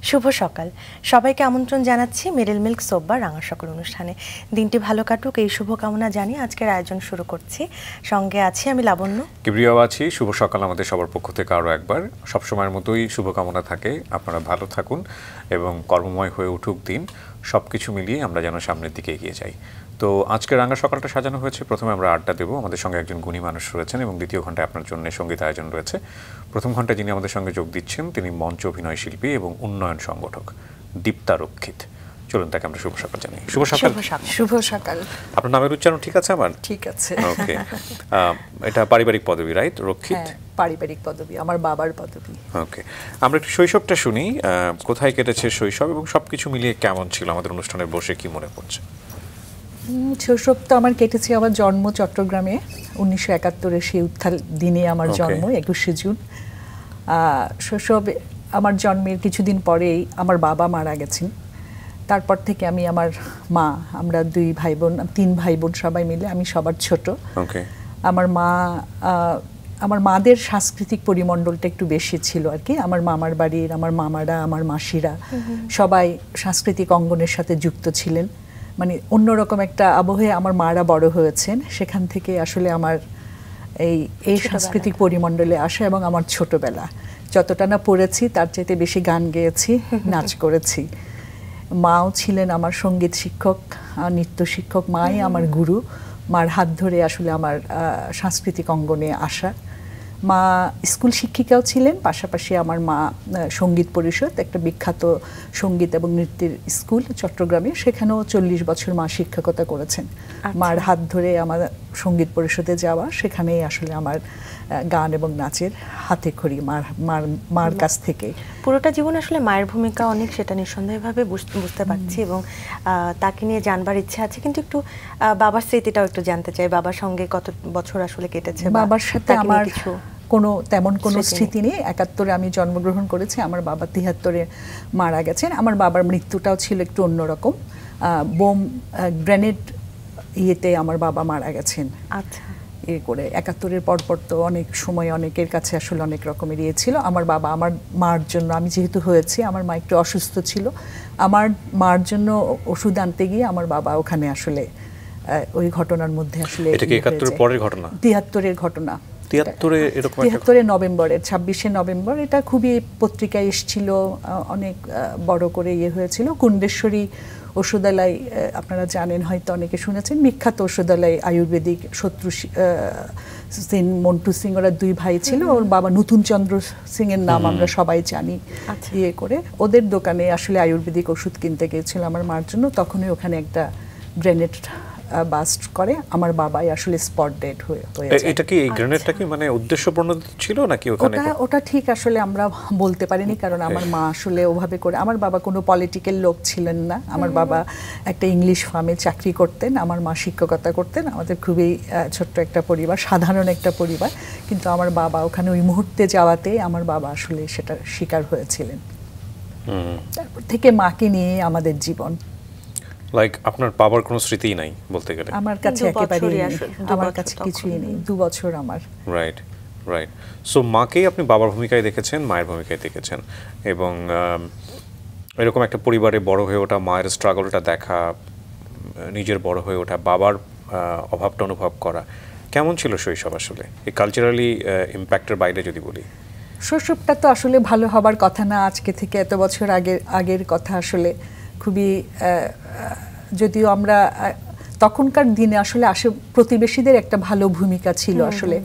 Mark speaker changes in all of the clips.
Speaker 1: শুভ সকাল সবাইকে আমন্ত্রণ জানাচ্ছি মেরিল মিল্ক সোপ বা রাঙা সকাল অনুষ্ঠানে। দিনটি ভালো কাটুক এই শুভকামনা জানিয়ে আজকের আয়োজন শুরু করছি। সঙ্গে আছি আমি লাবণ্য,
Speaker 2: কিবরিয়াও আছি। শুভ সকাল আমাদের সবার পক্ষ থেকে আরও একবার। সবসময়ের মতোই শুভকামনা থাকে আপনারা ভালো থাকুন এবং কর্মময় হয়ে উঠুক দিন। সব কিছু মিলিয়ে আমরা যেন সামনের দিকে এগিয়ে যাই। তো আজকে রাঙা সকালটা সাজানো হয়েছে, প্রথমে আমরা আড্ডা দেবো। আমাদের সঙ্গে একজন গুণী মানুষ রয়েছেন এবং দ্বিতীয় ঘন্টায় আপনার জন্য সঙ্গীত আয়োজন রয়েছে। প্রথম ঘন্টায় যিনি আমাদের সঙ্গে যোগ দিচ্ছেন তিনি মঞ্চ অভিনয় শিল্পী এবং উন্নয়ন সংগঠক দীপ্তা রক্ষিত। চলুন তাকে আমরা শুভ সকাল জানাই। শুভ সকাল।
Speaker 3: শুভ সকাল।
Speaker 2: আপনার নামের উচ্চারণ ঠিক আছে? আমার
Speaker 3: ঠিক আছে।
Speaker 2: ওকে, এটা পারিবারিক পদবি, রাইট? রক্ষিত
Speaker 3: পারিবারিক পদবি, আমার বাবার পদবি।
Speaker 2: ওকে, আমরা একটু শৈশবটা শুনি। কোথায় কেটেছে শৈশব এবং সবকিছু মিলিয়ে কেমন ছিল? আমাদের অনুষ্ঠানে বসে কি মনে পড়ছে?
Speaker 3: শৈশব তো আমার কেটেছে, আমার জন্ম চট্টগ্রামে 1971-এর সেই উত্থাল দিনে আমার জন্ম, 21শে জুন। শৈশব আমার জন্মের কিছুদিন পরেই আমার বাবা মারা গেছেন। তারপর থেকে আমি আমার মা, আমরা তিন ভাই বোন সবাই মিলে, আমি সবার ছোট। আমার মাদের সাংস্কৃতিক পরিমণ্ডলটা একটু বেশি ছিল আর কি। আমার মামার বাড়ির, আমার মামারা, আমার মাসিরা সবাই সাংস্কৃতিক অঙ্গনের সাথে যুক্ত ছিলেন। মানে অন্যরকম একটা আবহে আমার মারা বড় হয়েছেন। সেখান থেকে আসলে আমার এই সাংস্কৃতিক পরিমণ্ডলে আসা এবং আমার ছোটবেলা যতটা না পড়েছি তার চাইতে বেশি গান গেয়েছি, নাচ করেছি। মাও ছিলেন আমার সঙ্গীত শিক্ষক, নৃত্য শিক্ষক। মাই আমার গুরু। মার হাত ধরে আসলে আমার সাংস্কৃতিক অঙ্গনে আসা। মা স্কুল শিক্ষিকাও ছিলেন, পাশাপাশি আমার মা সঙ্গীত পরিষদ, একটা বিখ্যাত সঙ্গীত এবং নৃত্যের স্কুল চট্টগ্রামে, সেখানেও 40 বছর মা শিক্ষকতা করেছেন। মার হাত ধরে আমার সঙ্গীত পরিষদে যাওয়া, সেখানেই আসলে আমার গান এবং নাচের হাতে খড়ি মার কাছ থেকে।
Speaker 1: পুরোটা জীবন আসলে মায়ের ভূমিকা অনেক, সেটা নিঃসন্দেহভাবে বুঝতে পারছি এবং তাকে নিয়ে জানবার ইচ্ছা আছে। কিন্তু একটু বাবার স্মৃতিটাও একটু জানতে চাই। বাবার সঙ্গে কত বছর আসলে কেটেছে?
Speaker 3: বাবার সাথে আমার তেমন কোনো স্মৃতি নেই। 71-এ আমি জন্মগ্রহণ করেছি, আমার বাবা 73-এ মারা গেছেন। আমার বাবার মৃত্যুটাও ছিল একটু অন্যরকম। গ্রেনেড ইয়েতে আমার বাবা মারা গেছেন।
Speaker 1: আচ্ছা।
Speaker 3: করে 71-এর পরপর তো অনেক সময় অনেকের কাছে আসলে অনেক রকমের ইয়ে ছিল। আমার বাবা আমার মার জন্য, আমি যেহেতু হয়েছি, আমার মা একটু অসুস্থ ছিল, আমার মার জন্য ওষুধ আনতে গিয়ে আমার বাবা ওখানে আসলে ওই ঘটনার মধ্যে আসলে।
Speaker 2: এটা কি 71-এর পরের ঘটনা?
Speaker 3: 73-এর ঘটনা।
Speaker 2: 73-এ
Speaker 3: নভেম্বরের 26শে নভেম্বর। এটা খুবই পত্রিকায় এসেছিল, অনেক বড় করে ইয়ে হয়েছিল। কুন্ডেশ্বরী ওষুধালয়, আপনারা জানেন, হয়তো অনেকে শুনেছেন, বিখ্যাত ওষুধালয় আয়ুর্বেদিক। শত্রু সিং, মন্টু সিং, ওরা দুই ভাই ছিল। ওর বাবা নতুন চন্দ্র সিং এর নাম আমরা সবাই জানি। ইয়ে করে ওদের দোকানে আসলে আয়ুর্বেদিক ওষুধ কিনতে গিয়েছিল আমার মার জন্য। তখনই ওখানে একটা গ্রেনেড বাস্ট করে, আমার বাবাই আসলে স্পট ডেড হয়ে যায়।
Speaker 2: এটা কি এই গ্রেনেডটা কি মানে উদ্দেশ্যপ্রণোদিত ছিল নাকি ওখানে?
Speaker 3: ওটা ঠিক আসলে আমরা বলতে পারিনি, কারণ আমার মা আসলে ওভাবে করে, আমার বাবা কোনো পলিটিক্যাল লোক ছিলেন না। আমার বাবা একটা ইংলিশ ফার্মে চাকরি করতেন, আমার মা শিক্ষকতা করতেন। আমাদের খুবই ছোট্ট একটা পরিবার, সাধারণ একটা পরিবার। কিন্তু আমার বাবা ওখানে ওই মুহূর্তে যাওয়াতে আমার বাবা আসলে সেটা শিকার হয়েছিলেন। তারপর থেকে মাকে নিয়ে আমাদের জীবন।
Speaker 2: লাইক আপনার বাবার কোনো স্মৃতিই নাই বলতে গেলে?
Speaker 3: আমার কাছে একেবারেই নেই, আমার কাছে কিছুই নেই। 2 বছর আমার।
Speaker 2: রাইট। সো মাকেই আপনি বাবার ভূমিকায় দেখেছেন, মায়ের ভূমিকায় দেখেছেন, এবং এরকম একটা পরিবারে বড় হয়ে ওঠা, মায়ের স্ট্রাগলটা দেখা, নিজের বড় হয়ে ওঠা, বাবার অভাবটা অনুভব করা, কেমন ছিল শৈশব আসলে? এই কালচারালি ইম্প্যাক্টের বাইরে যদি বলি,
Speaker 3: শৈশবটা তো আসলে ভালো হবার কথা না। আজকে থেকে এত বছর আগের কথা আসলে খুবই, যদিও আমরা তখনকার দিনে আসলে প্রতিবেশীদের একটা ভালো ভূমিকা ছিল। আসলে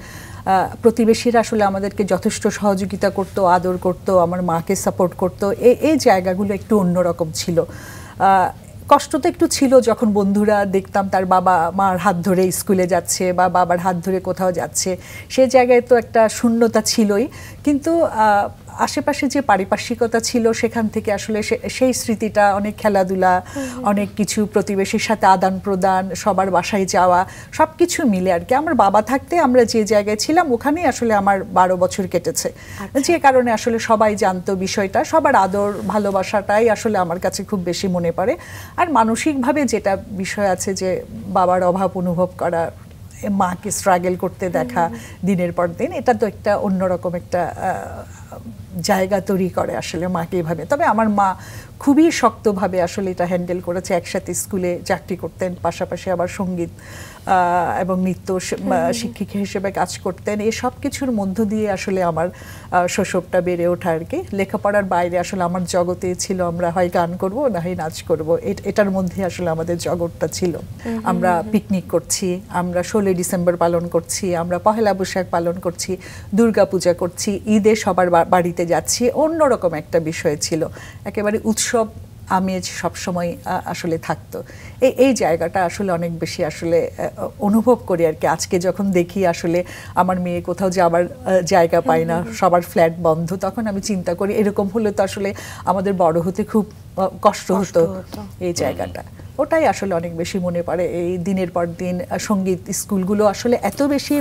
Speaker 3: প্রতিবেশীরা আসলে আমাদেরকে যথেষ্ট সহযোগিতা করতো, আদর করতো, আমার মাকে সাপোর্ট করতো। এই জায়গাগুলো একটু অন্যরকম ছিল। কষ্ট তো একটু ছিল যখন বন্ধুরা দেখতাম তার বাবা মার হাত ধরে স্কুলে যাচ্ছে বা বাবার হাত ধরে কোথাও যাচ্ছে, সে জায়গায় তো একটা শূন্যতা ছিলই। কিন্তু আশেপাশে যে পারিপার্শ্বিকতা ছিল সেখান থেকে আসলে সেই স্মৃতিটা, অনেক খেলাধুলা, অনেক কিছু প্রতিবেশীর সাথে আদান প্রদান, সবার বাসায় যাওয়া, সব কিছু মিলে আর কি। আমার বাবা থাকতে আমরা যে জায়গায় ছিলাম ওখানেই আসলে আমার 12 বছর কেটেছে। যে কারণে আসলে সবাই জানতো বিষয়টা, সবার আদর ভালোবাসাটাই আসলে আমার কাছে খুব বেশি মনে পড়ে। আর মানসিকভাবে যেটা বিষয় আছে যে বাবার অভাব অনুভব করা, মাকে স্ট্রাগল করতে দেখা দিনের পর দিন, এটা তো একটা অন্যরকম একটা জায়গা তৈরি করে আসলে মাকে এভাবে। তবে আমার মা খুবই শক্তভাবে আসলে এটা হ্যান্ডেল করেছে। একসাথে স্কুলে চাকরি করতেন, পাশাপাশি আবার সঙ্গীত এবং নৃত্য শিক্ষিকা হিসেবে কাজ করতেন। এই সব কিছুর মধ্য দিয়ে আসলে আমার শৈশবটা বেড়ে ওঠা আর কি। লেখাপড়ার বাইরে আসলে আমার জগতে ছিল আমরা হয় গান করব না হয় নাচ করব, এটার মধ্যে আসলে আমাদের জগৎটা ছিল। আমরা পিকনিক করছি, আমরা 16 ডিসেম্বর পালন করছি, আমরা পহেলা বৈশাখ পালন করছি, দুর্গা পূজা করছি, ঈদে সবার বাড়িতে যাচ্ছি, অন্যরকম একটা বিষয় ছিল। একেবারে উৎসব আমেজ সবসময় আসলে থাকতো। এই জায়গাটা আসলে অনেক বেশি আসলে অনুভব করি আর কি। আজকে যখন দেখি আসলে আমার মেয়ে কোথাও যাবার জায়গা পায় না, সবার ফ্ল্যাট বন্ধ, তখন আমি চিন্তা করি এরকম হলে তো আসলে আমাদের বড় হতে খুব কষ্ট হতো এই জায়গাটা। ওটাই আসলে অনেক বেশি মনে পড়ে। এই দিনের পর দিন সঙ্গীত স্কুলগুলো আসলে এত বেশি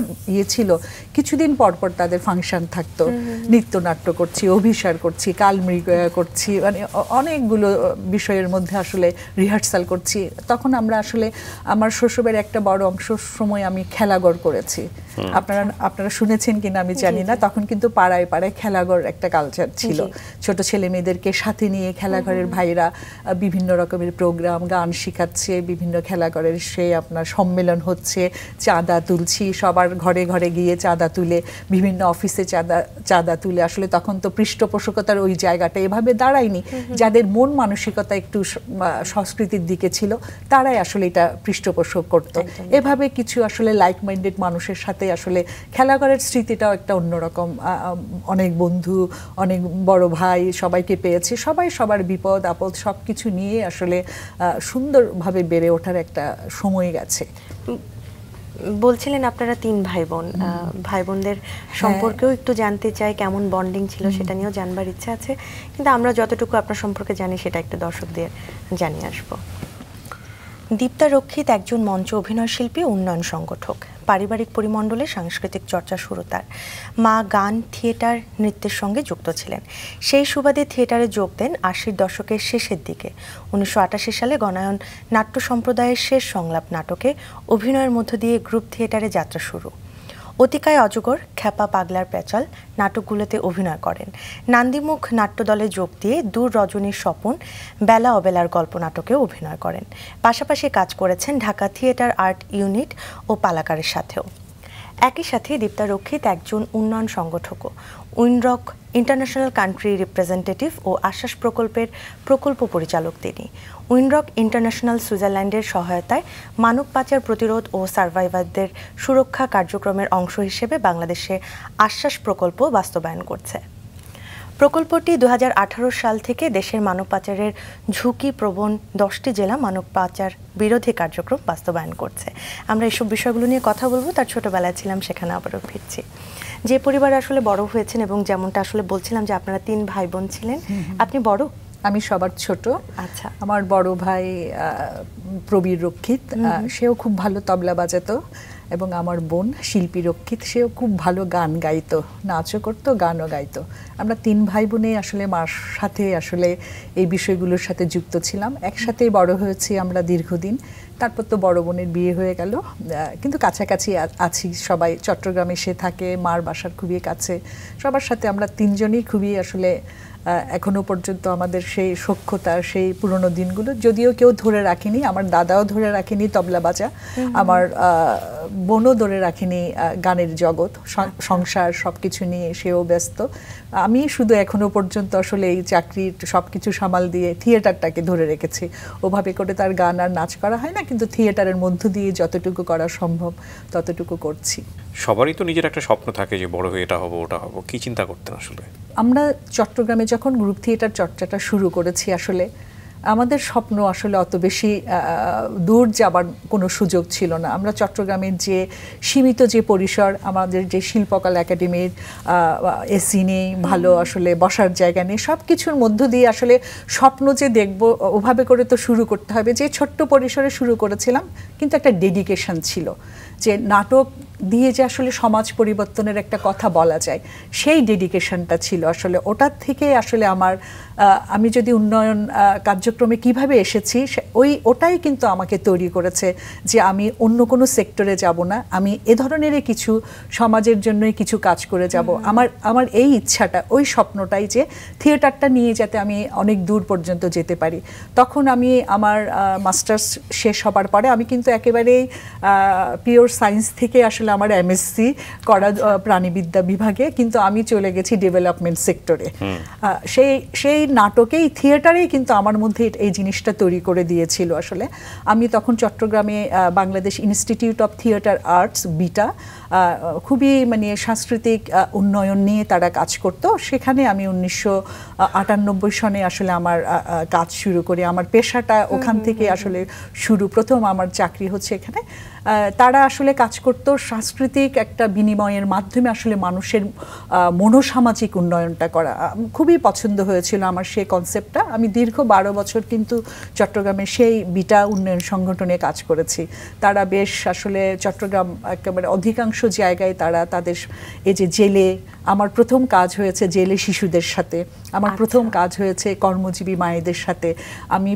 Speaker 3: ছিল, কিছুদিন পর পর তাদের ফাংশন থাকতো, নৃত্যনাট্য করছি, অভিসার করছি, কালমৃগয়া করছি, মানে অনেকগুলো বিষয়ের মধ্যে আসলে রিহার্সাল করছি। তখন আমরা আসলে আমার শৈশবের একটা বড় অংশ সময় আমি খেলাঘর করেছি। আপনারা শুনেছেন কিনা আমি জানি না, তখন কিন্তু পাড়ায় পাড়ায় খেলাঘর একটা কালচার ছিল। ছোট ছেলে মেয়েদেরকে সাথে নিয়ে খেলাঘরের ভাইরা বিভিন্ন রকমের প্রোগ্রাম, গান শিখাচ্ছে, বিভিন্ন খেলাঘরের আপনার সম্মেলন হচ্ছে, চাঁদা তুলছি, সবার ঘরে ঘরে গিয়ে চাঁদা তুলে, বিভিন্ন অফিসে চাঁদা তুলে। আসলে তখন তো পৃষ্ঠপোষকতার ওই জায়গাটা এভাবে দাঁড়ায়নি। যাদের মন মানসিকতা একটু সংস্কৃতির দিকে ছিল তারাই আসলে এটা পৃষ্ঠপোষক করতো। এভাবে কিছু আসলে লাইক মাইন্ডেড মানুষের সাথে আসলে খেলাঘরের স্মৃতিটাও একটা অন্যরকম। অনেক বন্ধু, অনেক বড় ভাই সবাইকে পেয়েছি, সবাই সবার বিপদ আপদ সব কিছু নিয়ে আসলে সুন্দরভাবে বেড়ে ওঠার একটা সময় গেছে।
Speaker 1: বলছিলেন আপনারা 3 ভাই বোন, ভাই বোনদের সম্পর্কেও একটু জানতে চাই, কেমন বন্ডিং ছিল সেটা নিয়েও জানবার ইচ্ছা আছে, কিন্তু আমরা যতটুকু আপনার সম্পর্কে জানি সেটা একটু দর্শকদের জানিয়ে আসবো। দীপ্তা রক্ষিত একজন মঞ্চ অভিনয় শিল্পী, উন্নয়ন সংগঠক। পারিবারিক পরিমণ্ডলে সাংস্কৃতিক চর্চা শুরু তার। মা গান, থিয়েটার, নৃত্যের সঙ্গে যুক্ত ছিলেন। সেই সুবাদে থিয়েটারে যোগ দেন 80-র দশকের শেষের দিকে। 1988 সালে গণায়ন নাট্য সম্প্রদায়ের শেষ সংলাপ নাটকে অভিনয়ের মধ্য দিয়ে গ্রুপ থিয়েটারে যাত্রা শুরু। অতিকায় অজগর, খ্যাপা পাগলার পেঁচাল নাটকগুলোতে অভিনয় করেন। নান্দিমুখ নাট্যদলে যোগ দিয়ে দূর রজনীর স্বপন, বেলা অবেলার গল্প নাটকেও অভিনয় করেন। পাশাপাশি কাজ করেছেন ঢাকা থিয়েটার আর্ট ইউনিট ও পালাকারের সাথেও। একই সাথে দীপ্তা রক্ষিত একজন উন্নয়ন সংগঠকও। উইনরক ইন্টারন্যাশনাল কান্ট্রি রিপ্রেজেন্টেটিভ ও আশ্বাস প্রকল্পের প্রকল্প পরিচালক তিনি। উইনরক ইন্টারন্যাশনাল সুইজারল্যান্ডের সহায়তায় মানব পাচার প্রতিরোধ ও সার্ভাইভারদের সুরক্ষা কার্যক্রমের অংশ হিসেবে বাংলাদেশে আশ্বাস প্রকল্প বাস্তবায়ন করছে। প্রকল্পটি 2018 সাল থেকে দেশের মানব পাচারের ঝুঁকিপ্রবণ 10টি জেলা মানব পাচার বিরোধী কার্যক্রম বাস্তবায়ন করছে। আমরা এসব বিষয়গুলো নিয়ে কথা বলবো। তার ছোটবেলায় ছিলাম, সেখানে আবারও ফিরছি। যে পরিবারে আসলে বড় হয়েছেন এবং যেমনটা আসলে বলছিলাম যে আপনারা 3 ভাই বোন ছিলেন, আপনি বড়?
Speaker 3: আমি সবার ছোট।
Speaker 1: আচ্ছা।
Speaker 3: আমার বড় ভাই প্রবীর রক্ষিত, সেও খুব ভালো তবলা বাজাতো, এবং আমার বোন শিল্পী রক্ষিত, সেও খুব ভালো গান গাইতো, নাচও করতো, গানও গাইতো। আমরা 3 ভাই বোনে আসলে মার সাথে আসলে এই বিষয়গুলোর সাথে যুক্ত ছিলাম। একসাথেই বড় হয়েছি আমরা দীর্ঘদিন। তারপর তো বড় বোনের বিয়ে হয়ে গেল, কিন্তু কাছাকাছি আছি সবাই। চট্টগ্রামে সে থাকে, মার বাসার খুবই কাছে। সবার সাথে আমরা 3 জনই খুবই আসলে এখনো পর্যন্ত আমাদের সেই সখ্যতা, সেই পুরনো দিনগুলো যদিও কেউ ধরে রাখেনি। আমার দাদাও ধরে রাখেনি তবলা বাজা, আমার বোনও ধরে রাখেনি গানের জগৎ, সংসার সবকিছু নিয়ে সেও ব্যস্ত। আমি শুধু এখনো পর্যন্ত আসলে এই চাকরির সবকিছু সামাল দিয়ে থিয়েটারটাকে ধরে রেখেছি। ওভাবে করে তার গান আর নাচ করা হয় না, কিন্তু থিয়েটারের মধ্য দিয়ে যতটুকু করা সম্ভব ততটুকু করছি।
Speaker 2: সবারই তো নিজের একটা স্বপ্ন থাকে যে বড় হয়ে এটা হবো ওটা হবো, কি চিন্তা করতেন আসলে?
Speaker 3: আমরা চট্টগ্রামে যখন গ্রুপ থিয়েটার চর্চাটা শুরু করেছি, আসলে আমাদের স্বপ্ন আসলে অত বেশি দূর যাবার কোনো সুযোগ ছিল না। আমরা চট্টগ্রামের যে সীমিত যে পরিসর, আমাদের যে শিল্পকলা একাডেমির এসি নেই, ভালো আসলে বসার জায়গা নেই, সব কিছুর মধ্য দিয়ে আসলে স্বপ্ন যে দেখব ওভাবে করে তো শুরু করতে হবে। যে ছোট্ট পরিসরে শুরু করেছিলাম, কিন্তু একটা ডেডিকেশন ছিল যে নাটক দিয়ে যে আসলে সমাজ পরিবর্তনের একটা কথা বলা যায়, সেই ডেডিকেশনটা ছিল আসলে। ওটার থেকে আসলে আমার আমি যদি উন্নয়ন কার্যক্রমে কিভাবে এসেছি, ওটাই কিন্তু আমাকে তৈরি করেছে যে আমি অন্য কোনো সেক্টরে যাব না, আমি এ ধরনেরই কিছু সমাজের জন্যই কিছু কাজ করে যাব। আমার এই ইচ্ছাটা, ওই স্বপ্নটাই যে থিয়েটারটা নিয়ে যাতে আমি অনেক দূর পর্যন্ত যেতে পারি। তখন আমি আমার মাস্টার্স শেষ হবার পরে আমি কিন্তু একেবারেই পিওর সায়েন্স থেকে আসলে আমার এমএসসি করা প্রাণীবিদ্যা বিভাগে, কিন্তু আমি চলে গেছি ডেভেলপমেন্ট সেক্টরে। সেই নাটকেই, থিয়েটারেই কিন্তু আমার মধ্যে এই জিনিসটা তৈরি করে দিয়েছিল আসলে। আমি তখন চট্টগ্রামে Bangladesh institute of theatre arts beta, খুবই মানে সাংস্কৃতিক উন্নয়ন নিয়ে তারা কাজ করতো। সেখানে আমি 1998 সনে আসলে আমার কাজ শুরু করি। আমার পেশাটা ওখান থেকে আসলে শুরু, প্রথম আমার চাকরি হচ্ছে এখানে। তারা আসলে কাজ করত সাংস্কৃতিক একটা বিনিময়ের মাধ্যমে আসলে মানুষের মনোসামাজিক উন্নয়নটা করা। খুবই পছন্দ হয়েছিল আমার সেই কনসেপ্টটা। আমি দীর্ঘ 12 বছর কিন্তু চট্টগ্রামে সেই বিটা উন্নয়ন সংগঠনে কাজ করেছি। তারা বেশ আসলে চট্টগ্রাম একেবারে অধিকাংশ জায়গায় তারা তাদের এই যে জেলে, আমার প্রথম কাজ হয়েছে জেলে শিশুদের সাথে, আমার প্রথম কাজ হয়েছে কর্মজীবী মায়েদের সাথে। আমি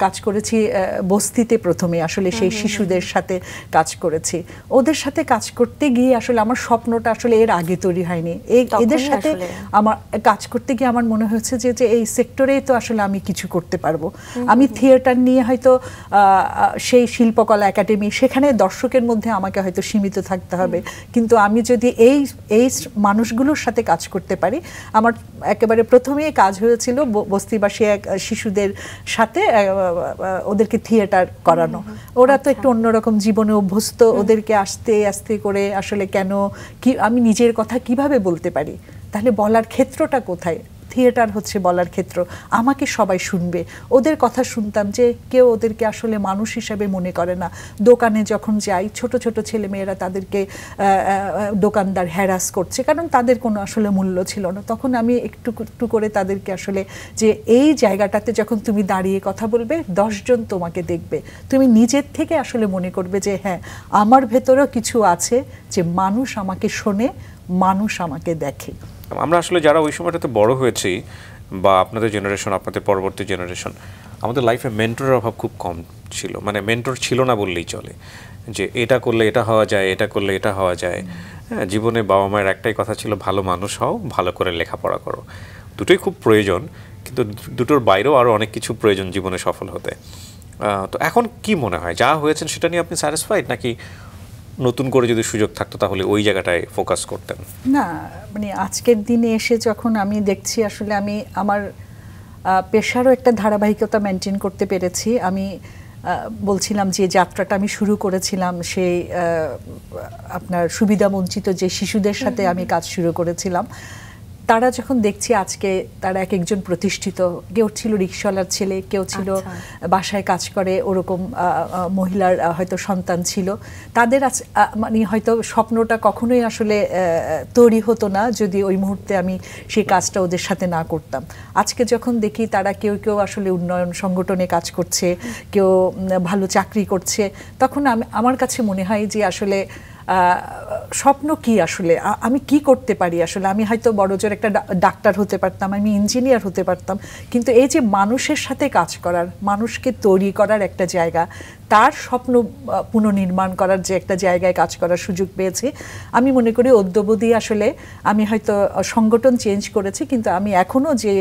Speaker 3: কাজ করেছি বস্তিতে প্রথমে, আসলে সেই শিশুদের সাথে কাজ করেছি। ওদের সাথে কাজ করতে গিয়ে আসলে আমার স্বপ্নটা আসলে এর আগে তৈরি হয়নি। এদের সাথে আমার কাজ করতে গিয়ে আমার মনে হয়েছে যে এই সেক্টরেই তো আসলে আমি কিছু করতে পারবো। আমি থিয়েটার নিয়ে হয়তো সেই শিল্পকলা একাডেমি, সেখানে দর্শকের মধ্যে আমাকে হয়তো সীমিত থাকতে হবে, কিন্তু আমি যদি এই মানুষগুলোর সাথে কাজ করতে পারি। আমার একেবারে প্রথমেই কাজ হয়েছিল বস্তিবাসী এক শিশুদের সাথে ওদেরকে থিয়েটার করানো। ওরা তো একটু অন্যরকম জীবনে অভ্যস্ত, ওদেরকে আস্তে আস্তে করে আসলে কেন কি আমি নিজের কথা কিভাবে বলতে পারি, তাহলে বলার ক্ষেত্রটা কোথায়? থিয়েটার হচ্ছে বলার ক্ষেত্র, আমাকে সবাই শুনবে। ওদের কথা শুনতাম যে কেউ ওদেরকে আসলে মানুষ হিসাবে মনে করে না। দোকানে যখন যাই, ছোট ছোট ছেলে মেয়েরা তাদেরকে দোকানদার হ্যারাস করছে, কারণ তাদের কোনো আসলে মূল্য ছিল না। তখন আমি একটু একটু করে তাদেরকে আসলে যে এই জায়গাটাতে যখন তুমি দাঁড়িয়ে কথা বলবে, 10 জন তোমাকে দেখবে, তুমি নিজের থেকে আসলে মনে করবে যে হ্যাঁ, আমার ভেতরেও কিছু আছে, যে মানুষ আমাকে শোনে, মানুষ আমাকে দেখে।
Speaker 2: আমরা আসলে যারা ওই সময়টাতে বড় হয়েছি, বা আপনাদের জেনারেশন, আপনাদের পরবর্তী জেনারেশন, আমাদের লাইফে মেন্টরের অভাব খুব কম ছিল। মানে মেন্টর ছিল না বললেই চলে, যে এটা করলে এটা হওয়া যায়, এটা করলে এটা হওয়া যায়। হ্যাঁ, জীবনে বাবা মায়ের একটাই কথা ছিল, ভালো মানুষ হও, ভালো করে লেখাপড়া করো। দুটোই খুব প্রয়োজন, কিন্তু দুটোর বাইরেও আরও অনেক কিছু প্রয়োজন জীবনে সফল হতে। তো এখন কি মনে হয়, যা হয়েছেন সেটা নিয়ে আপনি স্যাটিসফাইড, নাকি নতুন করে যদি সুযোগ থাকতো তাহলে ওই জায়গাটায় ফোকাস করতেন?
Speaker 3: না, মানে আজকের দিনে এসে যখন আমি দেখছি আসলে আমি আমার পেশারও একটা ধারাবাহিকতা মেনটেন করতে পেরেছি। আমি বলছিলাম যে যাত্রাটা আমি শুরু করেছিলাম সেই আপনার সুবিধাবঞ্চিত যে শিশুদের সাথে আমি কাজ শুরু করেছিলাম। তারা যখন দেখছি আজকে তারা এক একজন প্রতিষ্ঠিত, কেউ ছিল রিকশাওয়ালার ছেলে, কেউ ছিল বাসায় কাজ করে ওরকম মহিলার হয়তো সন্তান ছিল। তাদের মানে হয়তো স্বপ্নটা কখনোই আসলে তৈরি হতো না যদি ওই মুহূর্তে আমি সেই কাজটা ওদের সাথে না করতাম। আজকে যখন দেখি তারা কেউ কেউ আসলে উন্নয়ন সংগঠনে কাজ করছে, কেউ ভালো চাকরি করছে, তখন আমার কাছে মনে হয় যে আসলে স্বপ্ন কি, আসলে আমি কি করতে পারি। আসলে আমি হয়তো বড়জোর একটা ডাক্তার হতে পারতাম, আমি ইঞ্জিনিয়ার হতে পারতাম, কিন্তু এই যে মানুষের সাথে কাজ করার, মানুষকে তৈরি করার একটা জায়গা, তার স্বপ্ন পুনর্নির্মাণ করার যে একটা জায়গায় কাজ করার সুযোগ পেয়েছি, আমি মনে করি অদ্যবধি আসলে আমি হয়তো সংগঠন চেঞ্জ করেছি, কিন্তু আমি এখনও যে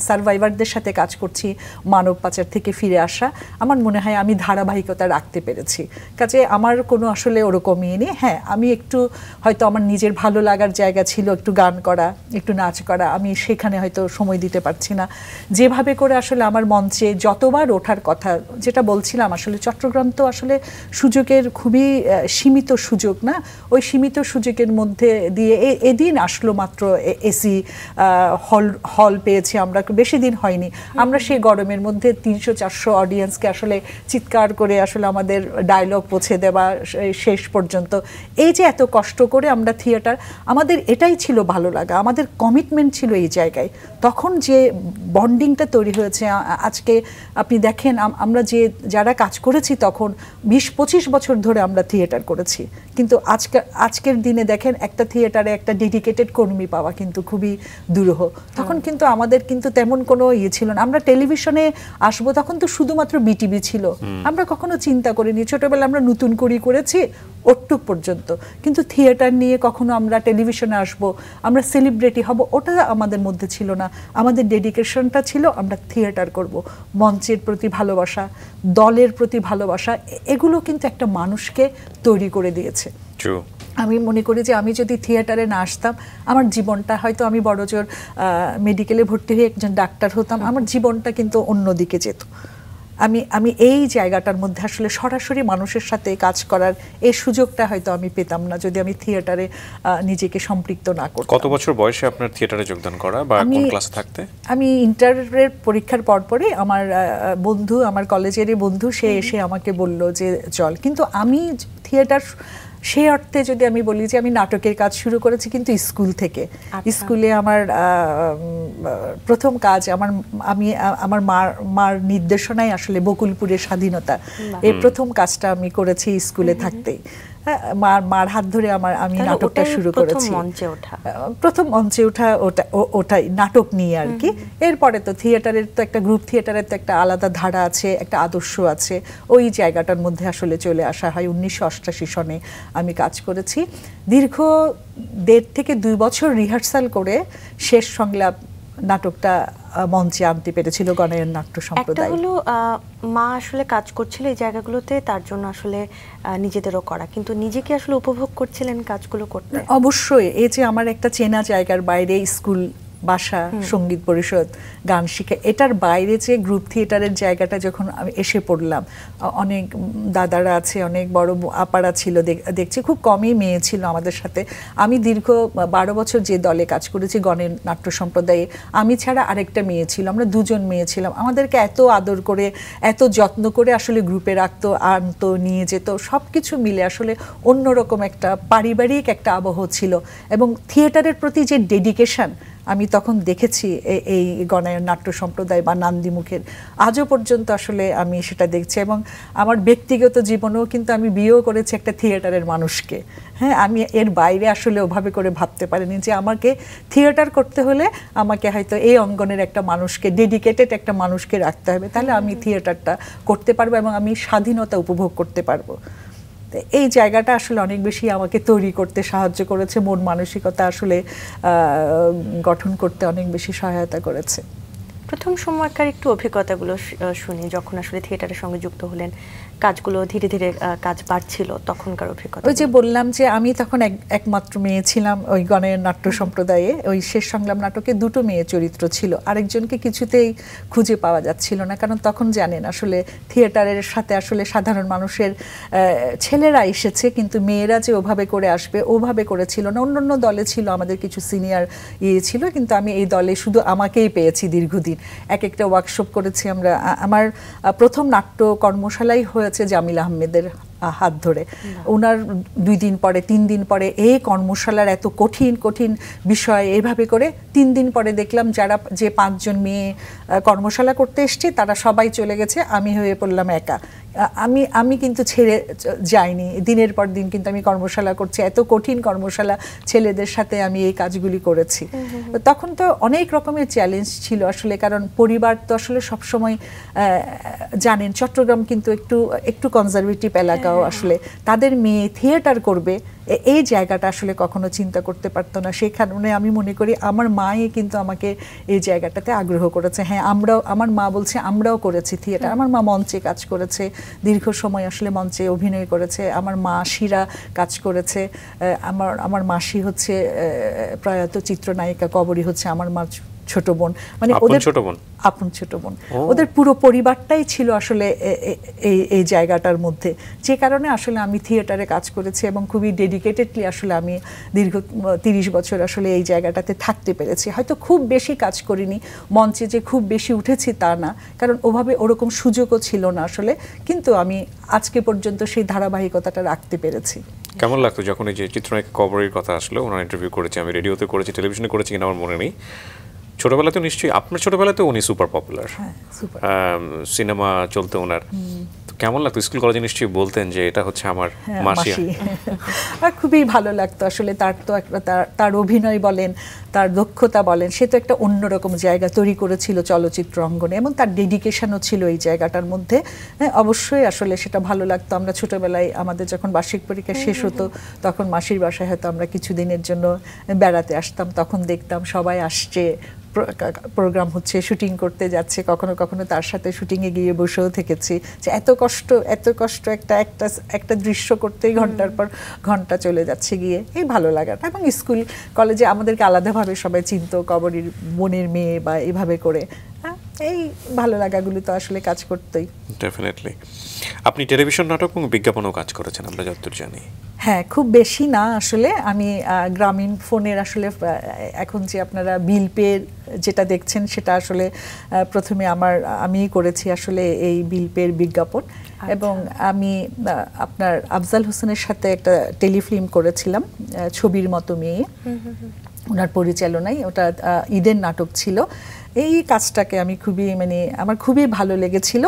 Speaker 3: সার্ভাইভারদের সাথে কাজ করছি, মানব পাচার থেকে ফিরে আসা, আমার মনে হয় আমি ধারাবাহিকতা রাখতে পেরেছি। কাজে আমার কোনো আসলে ওরকমই নেই। হ্যাঁ, আমি একটু হয়তো আমার নিজের ভালো লাগার জায়গা ছিল একটু গান করা, একটু নাচ করা, আমি সেখানে হয়তো সময় দিতে পারছি না। যেভাবে করে আসলে আমার মঞ্চে যতবার ওঠার কথা, যেটা বলছিলাম, আসলে চট্টগ্রাম তো আসলে সুযোগের খুবই সীমিত সুযোগ না, ওই সীমিত সুযোগের মধ্যে দিয়ে এদিন আসলো মাত্র এসি হল পেয়েছি আমরা, বেশি দিন হয়নি। আমরা সেই গরমের মধ্যে 300-400 অডিয়েন্সকে আসলে চিৎকার করে আসলে আমাদের ডায়লগ পৌঁছে দেওয়া শেষ পর্যন্ত এই যে এত কষ্ট করে আমরা থিয়েটার, আমাদের এটাই ছিল ভালো লাগা, আমাদের কমিটমেন্ট ছিল এই জায়গায়। তখন যে বন্ডিংটা তৈরি হয়েছে, আজকে আপনি দেখেন আমরা যারা কাজ করেছি তখন 20-25 বছর ধরে আমরা থিয়েটার করেছি, কিন্তু আজকের দিনে দেখেন একটা থিয়েটারে একটা ডেডিকেটেড কর্মী পাওয়া কিন্তু খুবই দুরূহ। তখন কিন্তু আমাদের কিন্তু তেমন কোনো ইয়ে ছিল না। আমরা টেলিভিশনে আসবো তখন তো শুধুমাত্র বিটিভি ছিল, আমরা কখনো চিন্তা করিনি। ছোটবেলায় আমরা নতুন করেছি ওটুক পর্যন্ত, কিন্তু থিয়েটার নিয়ে কখনো আমরা টেলিভিশনে আসবো, আমরা সেলিব্রিটি হব, ওটা আমাদের মধ্যে ছিল না। আমাদের ডেডিকেশনটা ছিল আমরা থিয়েটার করব। মঞ্চের প্রতি ভালোবাসা, দলের প্রতি ভালোবাসা, এগুলো কিন্তু একটা মানুষকে তৈরি করে দিয়েছে। আমি মনে করি যে আমি যদি থিয়েটারে না আসতাম, আমার জীবনটা হয়তো, আমি বড়জোর মেডিকেলে ভর্তি হয়ে একজন ডাক্তার হতাম, আমার জীবনটা কিন্তু অন্যদিকে যেত। আমি এই জায়গাটার মধ্যে আসলে সরাসরি মানুষের সাথে কাজ করার এই সুযোগটা হয়তো আমি পেতাম না যদি আমি থিয়েটারে নিজেকে সম্পৃক্ত না করতাম।
Speaker 2: কত বছর বয়সে আপনার থিয়েটারে যোগদান করা বা কোন ক্লাসে থাকতে? আমি
Speaker 3: ইন্টারের পরীক্ষার পরপরই আমার বন্ধু, আমার কলেজেরই বন্ধু, সে এসে আমাকে বলল যে চল। কিন্তু আমি থিয়েটার সেই অর্থে যদি আমি বলি যে আমি নাটকের কাজ শুরু করেছি কিন্তু স্কুল থেকে। স্কুলে আমার প্রথম কাজ আমার মার নির্দেশনায় আসলে বকুলপুরের স্বাধীনতা, এই প্রথম কাজটা আমি করেছি স্কুলে থাকতেই। মার হাত ধরে আমি নাটকটা শুরু করেছি। প্রথম মঞ্চে ওঠা ওটাই নাটক নিয়ে আর কি। এরপরে তো থিয়েটারের তো একটা গ্রুপ থিয়েটারের তো একটা আলাদা ধারা আছে, একটা আদর্শ আছে, ওই জায়গাটার মধ্যে আসলে চলে আসা হয়। 1988 সনে আমি কাজ করেছি। দীর্ঘ 1.5 থেকে 2 বছর রিহার্সাল করে শেষ সংলাপ নাটকটা মঞ্চে আনতে পেরেছিল গণায়ন নাট্য সম্প্রদায়।
Speaker 1: একটা হলো মা আসলে কাজ করছিল এই জায়গাগুলোতে, তার জন্য আসলে নিজেদেরও করা, কিন্তু নিজেকে আসলে উপভোগ করছিলেন কাজগুলো করতে?
Speaker 3: অবশ্যই। এই যে আমার একটা চেনা জায়গার বাইরে স্কুল, বাসা, সঙ্গীত পরিষদ, গান শিখা, এটার বাইরে যে গ্রুপ থিয়েটারের জায়গাটা যখন আমি এসে পড়লাম, অনেক দাদারা আছে, অনেক বড় আপারা ছিল, দেখছি খুব কমই মেয়ে ছিল আমাদের সাথে। আমি দীর্ঘ 12 বছর যে দলে কাজ করেছি গণের নাট্য সম্প্রদায়ে, আমি ছাড়া আরেকটা মেয়ে ছিল, আমরা 2জন মেয়ে ছিলাম। আমাদেরকে এত আদর করে, এত যত্ন করে আসলে গ্রুপে রাখতো, আনতো, নিয়ে যেত, সব কিছু মিলে আসলে অন্যরকম একটা পারিবারিক একটা আবহ ছিল। এবং থিয়েটারের প্রতি যে ডেডিকেশন আমি তখন দেখেছি এই গণায়ন নাট্য সম্প্রদায় বা নান্দিমুখের, আজও পর্যন্ত আসলে আমি সেটা দেখছি। এবং আমার ব্যক্তিগত জীবনেও কিন্তু আমি বিয়েও করেছি একটা থিয়েটারের মানুষকে। হ্যাঁ, আমি এর বাইরে আসলে ওভাবে করে ভাবতে পারিনি যে আমাকে থিয়েটার করতে হলে আমাকে হয়তো এই অঙ্গনের একটা মানুষকে, ডেডিকেটেড একটা মানুষকে রাখতে হবে, তাহলে আমি থিয়েটারটা করতে পারবো এবং আমি স্বাধীনতা উপভোগ করতে পারবো। এই জায়গাটা আসলে অনেক বেশি আমাকে তৈরি করতে সাহায্য করেছে, মন মানসিকতা আসলে গঠন করতে অনেক বেশি সহায়তা করেছে।
Speaker 1: প্রথম সময়কার একটু অভিজ্ঞতাগুলো শুনি, যখন আসলে থিয়েটারের সঙ্গে যুক্ত হলেন, কাজগুলো ধীরে ধীরে কাজ বাড়ছিল, তখনকার অভিজ্ঞতা।
Speaker 3: ওই যে বললাম যে আমি তখন একমাত্র মেয়ে ছিলাম ওই গণের নাট্য সম্প্রদায়ে। ওই শেষ সংলাপ নাটকে 2টো মেয়ে চরিত্র ছিল, আরেকজনকে কিছুতেই খুঁজে পাওয়া যাচ্ছিল না। কারণ তখন জানেন আসলে থিয়েটারের সাথে আসলে সাধারণ মানুষের ছেলেরা এসেছে, কিন্তু মেয়েরা যে ওভাবে করে আসবে ওভাবে করেছিল না। অন্য দলে ছিল, আমাদের কিছু সিনিয়র ছিল, কিন্তু আমি এই দলে শুধু আমাকেই পেয়েছি দীর্ঘদিন। একটা ওয়ার্কশপ করেছি আমরা। আমার প্রথম নাট্য কর্মশালাই হয়েছে জামিল আহমেদের হাত ধরে। ওনার 2 দিন পরে 3 দিন পরে এই কর্মশালার এত কঠিন কঠিন বিষয় এইভাবে করে 3 দিন পরে দেখলাম যে 5 জন মেয়ে কর্মশালা করতে এসছে তারা সবাই চলে গেছে, আমি হয়ে পড়লাম একা। আমি কিন্তু ছেড়ে যাইনি, দিনের পর দিন কিন্তু আমি কর্মশালা করছি, এত কঠিন কর্মশালা, ছেলেদের সাথে আমি এই কাজগুলি করেছি। তখন তো অনেক রকমের চ্যালেঞ্জ ছিল আসলে, কারণ পরিবার তো আসলে সবসময় জানেন চট্টগ্রাম কিন্তু একটু কনজারভেটিভ এলাকাও, আসলে তাদের মেয়ে থিয়েটার করবে এই জায়গাটা আসলে কখনো চিন্তা করতে পারতো না। সেই কারণে আমি মনে করি আমার মাই কিন্তু আমাকে এই জায়গাটাতে আগ্রহ করেছে। হ্যাঁ, আমার মা বলছে আমরাও করেছি থিয়েটার। আমার মা মঞ্চে কাজ করেছে, দীর্ঘ সময় আসলে মঞ্চে অভিনয় করেছে। আমার মাসিরা কাজ করেছে। আমার মাসি হচ্ছে প্রয়াত চিত্রনায়িকা, কবরী হচ্ছে আমার মা ছোট বোন, মানে ওদের আপন ছোট বোন, ওদের পুরো পরিবারটাই ছিল আসলে এই জায়গাটার মধ্যে। যে কারণে আসলে আমি থিয়েটারে কাজ করেছি এবং খুবই ডেডিকেটেডলি আসলে আমি দীর্ঘ 30 বছর আসলে এই জায়গাটাতে থাকতে পেরেছি। হয়তো খুব বেশি কাজ করিনি, মঞ্চে যে খুব বেশি উঠেছি তা না, কারণ ওভাবে ওরকম সুযোগও ছিল না আসলে, কিন্তু আমি আজকে পর্যন্ত সেই ধারাবাহিকতাটা রাখতে পেরেছি।
Speaker 2: কেমন লাগতো যখন এই যে চিত্রনায়িকা কবরীর কথা আসলো? ওনার ইন্টারভিউ করেছি আমি, রেডিওতে করেছি, টেলিভিশনে করেছি কিনা আমার মনে নেই। ছোটবেলাতে নিশ্চয়ই, আপনার ছোটবেলাতে উনি সুপার পপুলার, সিনেমা চলতো ওনার। কেমন লাগতো? স্কুল কলেজে নিশ্চয়ই বলতেন যে এটা হচ্ছে আমার মাসি।
Speaker 3: আর খুবই ভালো লাগতো আসলে। তার তো একটা তার অভিনয় বলেন, তার দক্ষতা বলেন, সে তো একটা অন্যরকম জায়গা তৈরি করেছিল চলচ্চিত্র অঙ্গনে, এবং তার ডেডিকেশনও ছিল এই জায়গাটার মধ্যে। অবশ্যই আসলে সেটা ভালো লাগতো। আমরা ছোটবেলায় আমাদের যখন বার্ষিক পরীক্ষা শেষ হতো তখন মাসির বাসায় হয়তো আমরা কিছুদিনের জন্য বেড়াতে আসতাম, তখন দেখতাম সবাই আসছে, প্রোগ্রাম হচ্ছে, শুটিং করতে যাচ্ছে, কখনো কখনো তার সাথে শুটিংয়ে গিয়ে বসেও থেকেছি, যে এত কষ্ট একটা দৃশ্য করতেই ঘন্টার পর ঘন্টা চলে যাচ্ছে গিয়ে, এই ভালো লাগাটা। এবং স্কুল কলেজে আমাদেরকে আলাদাভাবে সবাই চিনতো, কবরীর বোনের মেয়ে বা এইভাবে করে, এই ভালো লাগাগুলো তো আসলে কাজ করতেই।
Speaker 2: ডেফিনেটলি। আপনি টেলিভিশন নাটক এবং বিজ্ঞাপনেও কাজ করেছেন আমরা যতদূর জানি।
Speaker 3: হ্যাঁ, খুব বেশি না আসলে। আমি গ্রামীণ ফোনের আসলে এখন যে আপনারা বিল পে যেটা দেখছেন সেটা আসলে প্রথমে আমিই করেছি আসলে এই বিল পের বিজ্ঞাপন। এবং আমি আপনার আফজাল হোসেনের সাথে একটা টেলিফিল্ম করেছিলাম, ছবির মতো মেয়ে, ওনার পরিচালনায়। ওটা ঈদের নাটক ছিল। এই কাজটাকে আমি আমার খুবই ভালো লেগেছিল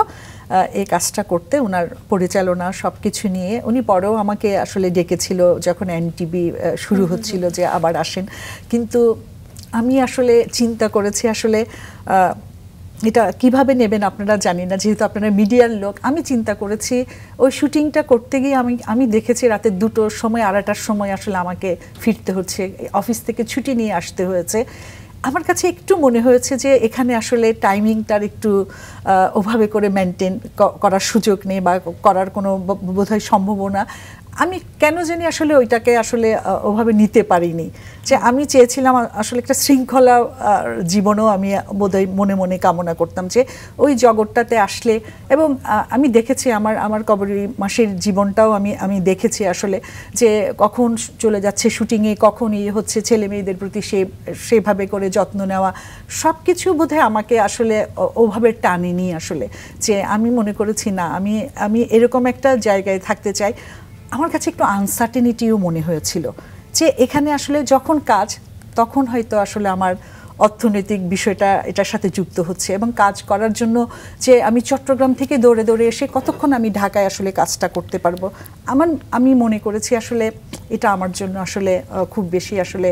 Speaker 3: এই কাজটা করতে, ওনার পরিচালনা সব কিছু নিয়ে। উনি পরেও আমাকে আসলে ডেকেছিল যখন এনটিভি শুরু হচ্ছিল যে আবার আসেন, কিন্তু আমি আসলে চিন্তা করেছি আসলে এটা কিভাবে নেবেন আপনারা জানি না, যেহেতু আপনারা মিডিয়ার লোক। আমি চিন্তা করেছি ওই শুটিংটা করতে গিয়ে আমি দেখেছি রাতে 2টোর সময়, 2:30টার সময় আসলে আমাকে ফিরতে হচ্ছে, অফিস থেকে ছুটি নিয়ে আসতে হয়েছে। আমার কাছে একটু মনে হয়েছে যে এখানে আসলে টাইমিংটার একটু ওভাবে করে মেনটেন করার সুযোগ নেই বা করার কোনো বোধহয় সম্ভাবনা। আমি কেন জানি আসলে ওইটাকে আসলে ওভাবে নিতে পারিনি। যে আমি চেয়েছিলাম আসলে একটা শৃঙ্খলা জীবনও আমি বোধহয় মনে মনে কামনা করতাম, যে ওই জগৎটাতে আসলে। এবং আমি দেখেছি আমার কবরী মাসির জীবনটাও আমি দেখেছি আসলে, যে কখন চলে যাচ্ছে শুটিংয়ে, কখন হচ্ছে ছেলে মেয়েদের প্রতি সেভাবে করে যত্ন নেওয়া, সব কিছু বোধহয় আমাকে আসলে ওভাবে টানেনি আসলে। যে আমি মনে করেছি না, আমি এরকম একটা জায়গায় থাকতে চাই। আমার কাছে একটু আনসার্টেনিটিও মনে হয়েছিল যে এখানে আসলে যখন কাজ, তখন হয়তো আসলে আমার অর্থনৈতিক বিষয়টা এটার সাথে যুক্ত হচ্ছে, এবং কাজ করার জন্য যে আমি চট্টগ্রাম থেকে দৌড়ে দৌড়ে এসে কতক্ষণ আমি ঢাকায় আসলে কাজটা করতে পারবো, আমি মনে করেছি আসলে এটা আমার জন্য আসলে খুব বেশি আসলে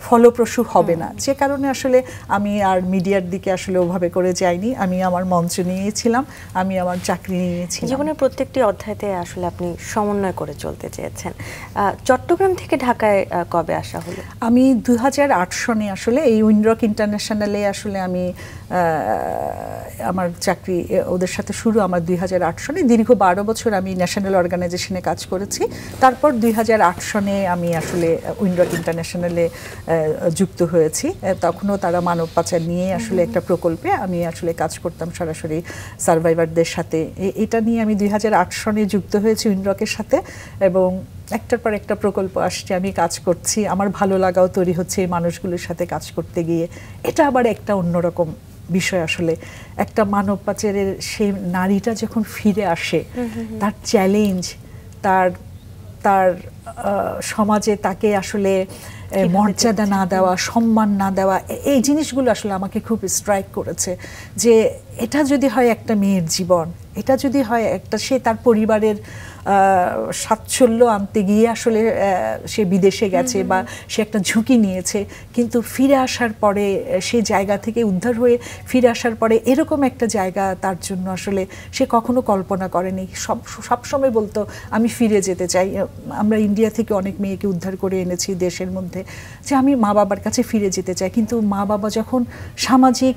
Speaker 3: ফলপ্রসূ হবে না। যে কারণে আসলে আমি আর মিডিয়ার দিকে আসলে ওভাবে করে যাইনি। আমি আমার মঞ্চ নিয়েছিলাম, আমি আমার চাকরি নিয়েছিলাম।
Speaker 1: জীবনের প্রত্যেকটি অধ্যায়তে আসলে আপনি সমন্বয় করে চলতে চেয়েছেন। চট্টগ্রাম থেকে ঢাকায় কবে আসা হলো?
Speaker 3: আমি 2008 সনে আসলে এই উইন্ডরক ইন্টারন্যাশনালে আসলে আমি আমার চাকরি ওদের সাথে শুরু আমার 2008 সনে। দীর্ঘ 12 বছর আমি ন্যাশনাল অর্গানাইজেশনে কাজ করেছি। তারপর 2008 সনে আমি আসলে উইন্ডরক ইন্টারন্যাশনালে যুক্ত হয়েছি। তখনও তারা মানব পাচার নিয়ে আসলে একটা প্রকল্পে আমি আসলে কাজ করতাম সরাসরি সার্ভাইভারদের সাথে। এটা নিয়ে আমি 2008 সনে যুক্ত হয়েছি উইন্ডরকের সাথে, এবং একটার পর একটা প্রকল্প আসছে, আমি কাজ করছি, আমার ভালো লাগাও তৈরি হচ্ছে এই মানুষগুলোর সাথে কাজ করতে গিয়ে। এটা আবার একটা অন্যরকম বিষয় আসলে। একটা মানব পাচারের সেই নারীটা যখন ফিরে আসে, তার চ্যালেঞ্জ, তার সমাজে তাকে আসলে মর্যাদা না দেওয়া, সম্মান না দেওয়া, এই জিনিসগুলো আসলে আমাকে খুব স্ট্রাইক করেছে। যে এটা যদি হয় একটা মেয়ের জীবন, এটা যদি হয় একটা, সে তার পরিবারের সাচ্ছল্য আনতে গিয়ে আসলে সে বিদেশে গেছে বা সে একটা ঝুঁকি নিয়েছে, কিন্তু ফিরে আসার পরে সে জায়গা থেকে উদ্ধার হয়ে ফিরে আসার পরে এরকম একটা জায়গা তার জন্য আসলে সে কখনো কল্পনা করেনি। সবসময় বলতো আমি ফিরে যেতে চাই। আমরা ইন্ডিয়া থেকে অনেক মেয়েকে উদ্ধার করে এনেছি দেশের মধ্যে, যে আমি মা বাবার কাছে ফিরে যেতে চাই, কিন্তু মা বাবা যখন সামাজিক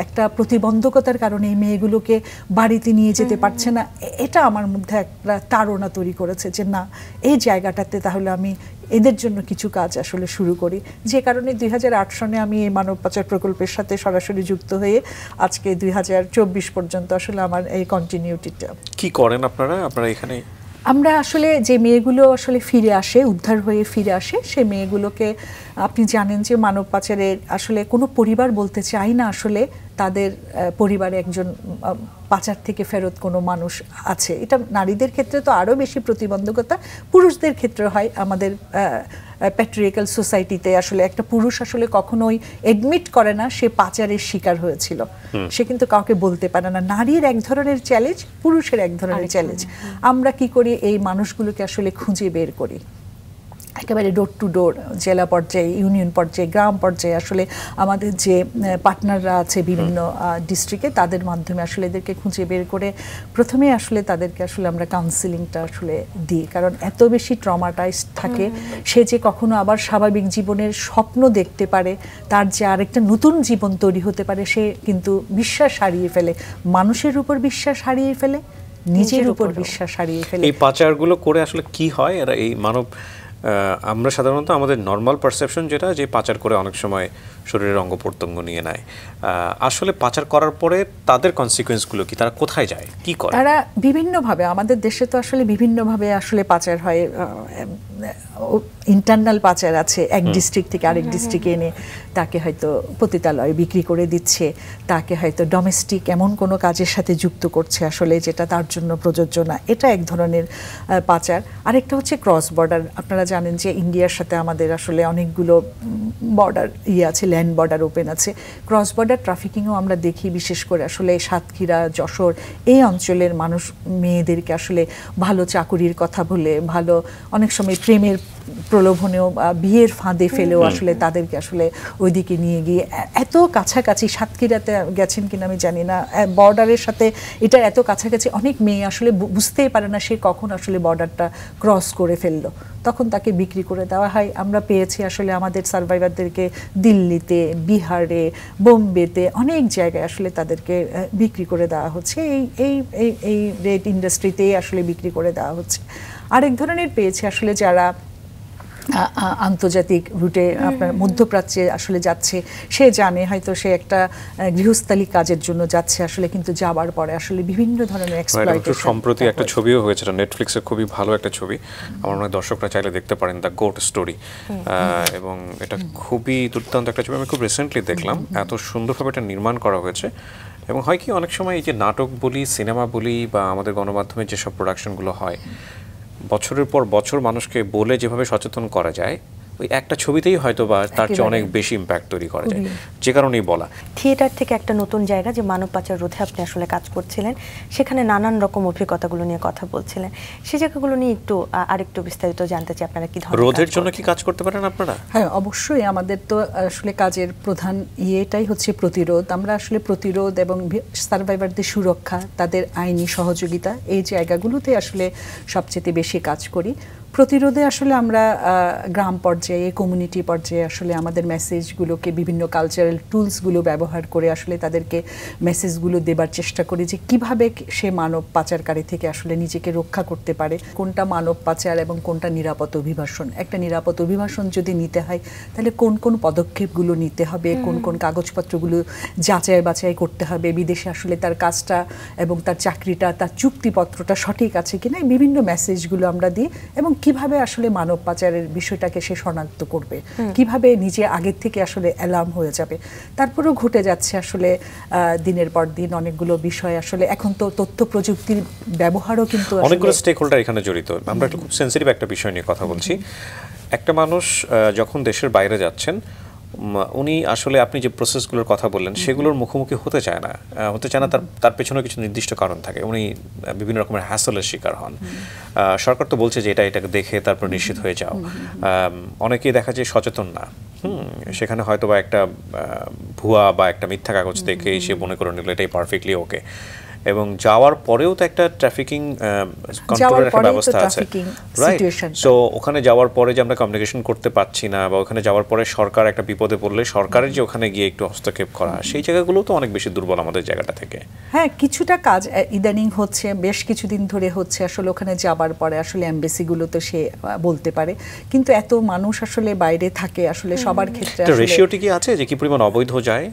Speaker 3: একটা প্রতিবন্ধকতার কারণে এই মেয়েগুলোকে বাড়িতে নিয়ে যেতে পারছে না, এটা আমার মধ্যে একটা তাড়না তৈরি করেছে যে না, এই জায়গাটাতে তাহলে আমি এদের জন্য কিছু কাজ আসলে শুরু করি। যে কারণে 2008 সনে আমি এই মানব পাচার প্রকল্পের সাথে সরাসরি যুক্ত হয়ে আজকে 2024 পর্যন্ত আসলে আমার এই কন্টিনিউটিটা।
Speaker 2: কি করেন আপনারা এখানে?
Speaker 3: আমরা আসলে যে মেয়েগুলো আসলে ফিরে আসে, উদ্ধার হয়ে ফিরে আসে, সে মেয়েগুলোকে আপনি জানেন যে মানব পাচারের আসলে কোনো পরিবার বলতে চায় না আসলে তাদের পরিবারে একজন পাচার থেকে ফেরত কোনো মানুষ আছে। এটা নারীদের ক্ষেত্রে তো আরও বেশি প্রতিবন্ধকতা, পুরুষদের ক্ষেত্রে হয়। আমাদের প্যাট্রিয়ার্কাল সোসাইটিতে আসলে একটা পুরুষ আসলে কখনোই এডমিট করে না সে পাচারের শিকার হয়েছিল, সে কিন্তু কাউকে বলতে পারে না। নারীর এক ধরনের চ্যালেঞ্জ, পুরুষের এক ধরনের চ্যালেঞ্জ। আমরা কি করি, এই মানুষগুলোকে আসলে খুঁজে বের করি একেবারে ডোর টু ডোর, জেলা পর্যায়ে, ইউনিয়ন পর্যায়ে, গ্রাম পর্যায়ে আসলে আমাদের যে পার্টনাররা আছে বিভিন্ন ডিস্ট্রিক্টে, তাদের মাধ্যমে আসলে এদেরকে খুঁজে বের করে প্রথমে আসলে তাদেরকে আসলে আমরা কাউন্সিলিংটা আসলে দিই। কারণ এত বেশি ট্রমাটাইজড থাকে সে যে কখনো আবার স্বাভাবিক জীবনের স্বপ্ন দেখতে পারে, তার যে আরেকটা নতুন জীবন তৈরি হতে পারে, সে কিন্তু বিশ্বাস হারিয়ে ফেলে, মানুষের উপর বিশ্বাস হারিয়ে ফেলে, নিজের উপর বিশ্বাস হারিয়ে ফেলে।
Speaker 2: এই পাচারগুলো করে আসলে কি হয়, এরা এই মানব আমরা সাধারণত আমাদের নর্মাল পারসেপশন যেটা, যে পাচার করে অনেক সময় শরীরের অঙ্গ প্রত্যঙ্গ নিয়ে নেয়। আসলে পাচার করার পরে তাদের কনসিকুয়েন্সগুলো কি, তারা কোথায় যায়, কি করে?
Speaker 3: তারা বিভিন্নভাবে, আমাদের দেশে তো আসলে বিভিন্নভাবে আসলে পাচার হয়। ইন্টারনাল পাচার আছে, এক ডিস্ট্রিক্ট থেকে আরেক ডিস্ট্রিক্টে এনে তাকে হয়তো পতিতালয়ে বিক্রি করে দিচ্ছে, তাকে হয়তো ডোমেস্টিক এমন কোনো কাজের সাথে যুক্ত করছে আসলে যেটা তার জন্য প্রযোজ্য না, এটা এক ধরনের পাচার। আরেকটা হচ্ছে ক্রস বর্ডার। আপনারা জানেন যে ইন্ডিয়ার সাথে আমাদের আসলে অনেকগুলো বর্ডার আছে, ল্যান্ড বর্ডার ওপেন আছে। ক্রস বর্ডার ট্রাফিকিংও আমরা দেখি, বিশেষ করে আসলে সাতক্ষীরা, যশোর এই অঞ্চলের মানুষ মেয়েদেরকে আসলে ভালো চাকুরির কথা বলে, ভালো অনেক সময় প্রেমের প্রলোভনেও, বিয়ের ফাঁদে ফেলেও আসলে তাদেরকে আসলে ওইদিকে নিয়ে গিয়ে এত কাছাকাছি, সাতক্ষীরাতে গেছেন কিনা আমি জানি না, বর্ডারের সাথে এটা এত কাছাকাছি, অনেক মেয়ে আসলে বুঝতেই পারে না সে কখন আসলে বর্ডারটা ক্রস করে ফেললো, তখন তাকে বিক্রি করে দেওয়া হয়। আমরা পেয়েছি আসলে আমাদের সার্ভাইভারদেরকে দিল্লিতে, বিহারে, বোম্বেতে অনেক জায়গায় আসলে তাদেরকে বিক্রি করে দেওয়া হচ্ছে, এই রেড ইন্ডাস্ট্রিতেই আসলে বিক্রি করে দেওয়া হচ্ছে। আরেক ধরনের পেয়েছি আসলে যারা আন্তর্জাতিক রুটে আপনার মধ্যপ্রাচ্যে আসলে যাচ্ছে, সে জানে হয়তো সে একটা গৃহস্থালী কাজের জন্য যাচ্ছে আসলে, কিন্তু যাবার পরে আসলে বিভিন্ন ধরনের এক্সপ্লয়টেশন।
Speaker 2: সম্প্রতি একটা ছবিও হয়েছে, নেটফ্লিক্সে খুবই ভালো একটা ছবি, আমার মনে হয় দর্শকরা চাইলে দেখতে পারেন, দ্য গোট স্টোরি। এবং এটা খুবই দুর্দান্ত একটা ছবি, আমি খুব রিসেন্টলি দেখলাম, এত সুন্দরভাবে এটা নির্মাণ করা হয়েছে। এবং হয় কি, অনেক সময় এই যে নাটক বলি, সিনেমা বলি, বা আমাদের গণমাধ্যমে যেসব প্রোডাকশনগুলো হয়, বছরের পর বছর মানুষকে বলে যেভাবে সচেতন করা যায়, ওই একটা ছবিতেই হয়তো বা তার চেয়ে অনেক বেশি ইম্প্যাক্ট তৈরি করা যায়, যে কারণেই বলা।
Speaker 1: থিয়েটার থেকে একটা নতুন জায়গা, যে মানব পাচার রোধে আপনি আসলে কাজ করছিলেন, সেখানে নানান রকম অভিজ্ঞতাগুলো নিয়ে কথা বলছিলেন, সেই জায়গাগুলো নিয়ে একটু আরেকটু বিস্তারিত জানতে চাই। আপনারা কি ধরনের
Speaker 2: রোধের জন্য কি কাজ করতে পারেন আপনারা?
Speaker 3: হ্যাঁ, অবশ্যই। আমাদের তো আসলে কাজের প্রধান ইয়েটাই হচ্ছে প্রতিরোধ। আমরা আসলে প্রতিরোধ এবং সার্ভাইভারদের সুরক্ষা, তাদের আইনি সহযোগিতা, এই জায়গাগুলোতে আসলে সবচেয়ে বেশি কাজ করি। প্রতিরোধে আসলে আমরা গ্রাম পর্যায়ে, কমিউনিটি পর্যায়ে আসলে আমাদের মেসেজগুলোকে বিভিন্ন কালচারাল টুলসগুলো ব্যবহার করে আসলে তাদেরকে মেসেজগুলো দেবার চেষ্টা করি, যে কিভাবে সে মানব পাচারকারী থেকে আসলে নিজেকে রক্ষা করতে পারে, কোনটা মানব পাচার এবং কোনটা নিরাপদ অভিবাসন। একটা নিরাপদ অভিবাসন যদি নিতে হয় তাহলে কোন কোন পদক্ষেপগুলো নিতে হবে, কোন কোন কাগজপত্রগুলো যাচাই বাছাই করতে হবে, বিদেশে আসলে তার কাজটা এবং তার চাকরিটা, তার চুক্তিপত্রটা সঠিক আছে কিনা, বিভিন্ন মেসেজগুলো আমরা দিই। এবং কিভাবে আসলে মানব পাচারের বিষয়টাকে সে শনাক্ত করবে, কিভাবে নিজে আগের থেকে আসলে অ্যালার্ম হয়ে যাবে। তারপরেও ঘটে যাচ্ছে আসলে দিনের পর দিন অনেকগুলো বিষয়, আসলে এখন তো তথ্য প্রযুক্তির ব্যবহারও কিন্তু
Speaker 2: অনেকগুলো স্টেক হোল্ডার এখানে জড়িত। আমরা একটা খুব সেন্সিটিভ একটা বিষয় নিয়ে কথা বলছি। একটা মানুষ যখন দেশের বাইরে যাচ্ছেন, উনি আসলে আপনি যে প্রসেসগুলোর কথা বললেন সেগুলোর মুখোমুখি হতে চায় না, তার পেছনে কিছু নির্দিষ্ট কারণ থাকে, উনি বিভিন্ন রকমের হ্যাসলের শিকার হন। সরকার তো বলছে যে এটাকে দেখে তারপর নিশ্চিত হয়ে যাও। অনেকেই দেখা যায় সচেতন না, সেখানে হয়তো বা একটা ভুয়া বা একটা মিথ্যা কাগজ দেখে সে মনে করে নিল এটাই পারফেক্টলি ওকে, এবং যাওয়ার পরেও তো একটা ট্রাফিকিং কন্ট্রোলের একটা ব্যবস্থা আছে, রাইট? সো ওখানে যাওয়ার পরে যে আমরা কমিউনিকেশন করতে পারছি না, বা ওখানে যাওয়ার পরে সরকার একটা বিপদে পড়লে সরকারের যে ওখানে গিয়ে একটু হস্তক্ষেপ করা, সেই জায়গাগুলো তো অনেক বেশি দুর্বল আমাদের জায়গাটা থেকে।
Speaker 3: হ্যাঁ, কিছুটা কাজ ইদানিং হচ্ছে, বেশ কিছুদিন ধরে হচ্ছে। আসলে ওখানে যাবার পরে আসলে এমবেসিগুলো তো সে বলতে পারে, কিন্তু এত মানুষ আসলে বাইরে থাকে, আসলে সবার ক্ষেত্রে
Speaker 2: রেশিওটি কি আছে যে কি পরিমাণ অবৈধ যায়?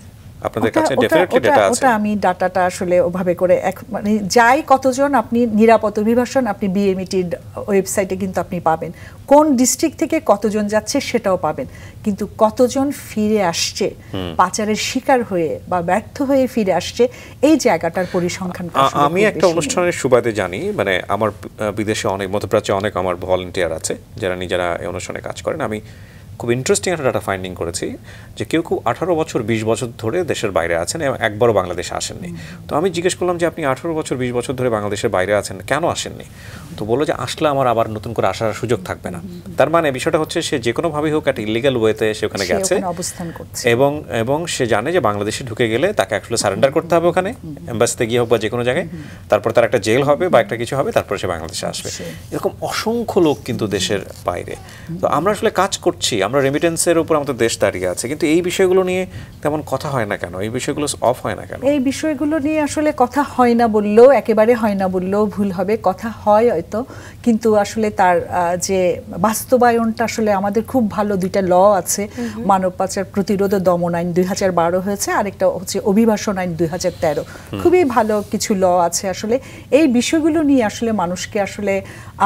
Speaker 2: আপনাদের কাছে ডেফিনেটলি ডাটা আছে।
Speaker 3: ওটা আমি ডাটাটা আসলে ওভাবে করে মানে যাই কতজন আপনি নিরাপদ অভিবাসন আপনি বিএমইটির ওয়েবসাইটে কিন্তু আপনি পাবেন, কোন ডিস্ট্রিক্ট থেকে কতজন যাচ্ছে সেটাও পাবেন, কিন্তু কতজন ফিরে আসছে পাচারের শিকার হয়ে বা ব্যর্থ হয়ে ফিরে আসছে এই জায়গাটার পরিসংখ্যান
Speaker 2: আমি একটা অনুষ্ঠানের সুবাদে জানি, মানে আমার বিদেশে অনেক মধ্যপ্রাচ্যে অনেক আমার ভলান্টিয়ার আছে যারা নিজেরা এই অনুষ্ঠানে কাজ করেন। আমি খুব ইন্টারেস্টিং একটা ডাটা ফাইন্ডিং করেছি যে কেউ 18 বছর 20 বছর ধরে দেশের বাইরে আছেন এবং একবারও বাংলাদেশে আসেননি। তো আমি জিজ্ঞেস করলাম যে আপনি 18 বছর 20 বছর ধরে বাংলাদেশের বাইরে আছেন, কেন আসেননি? তো বললো যে আসলে আমার আবার নতুন করে আসার সুযোগ থাকবে না। তার মানে বিষয়টা হচ্ছে সে যে কোনোভাবেই হোক একটা ইলিগাল ওয়েতে সে ওখানে গেছে
Speaker 3: অবস্থান করছে
Speaker 2: এবং সে জানে যে বাংলাদেশে ঢুকে গেলে তাকে আসলে সারেন্ডার করতে হবে ওখানে এম্বাসিতে গিয়ে হোক বা যে কোনো জায়গায়, তারপর তার একটা জেল হবে বা একটা কিছু হবে, তারপর সে বাংলাদেশে আসবে। এরকম অসংখ্য লোক কিন্তু দেশের বাইরে। তো আমরা আসলে কাজ করছি, আমরা রেমিটেন্সের উপর আমাদের দেশ দাঁড়িয়ে আছে, কিন্তু এই বিষয়গুলো নিয়ে তেমন কথা হয় না কেন? এই বিষয়গুলো অফ হয় না কেন?
Speaker 3: এই বিষয়গুলো নিয়ে আসলে কথা হয় না বললেও, একেবারে হয় না বললেও ভুল হবে, কথা হয় হয়তো, কিন্তু আসলে তার যে বাস্তবায়নটা আসলে আমাদের খুব ভালো দুইটা ল আছে, মানব পাচার প্রতিরোধ ও দমন আইন 2012 হয়েছে, আরেকটা হচ্ছে অভিবাসন আইন 2013। খুবই ভালো কিছু ল আছে। আসলে এই বিষয়গুলো নিয়ে আসলে মানুষকে আসলে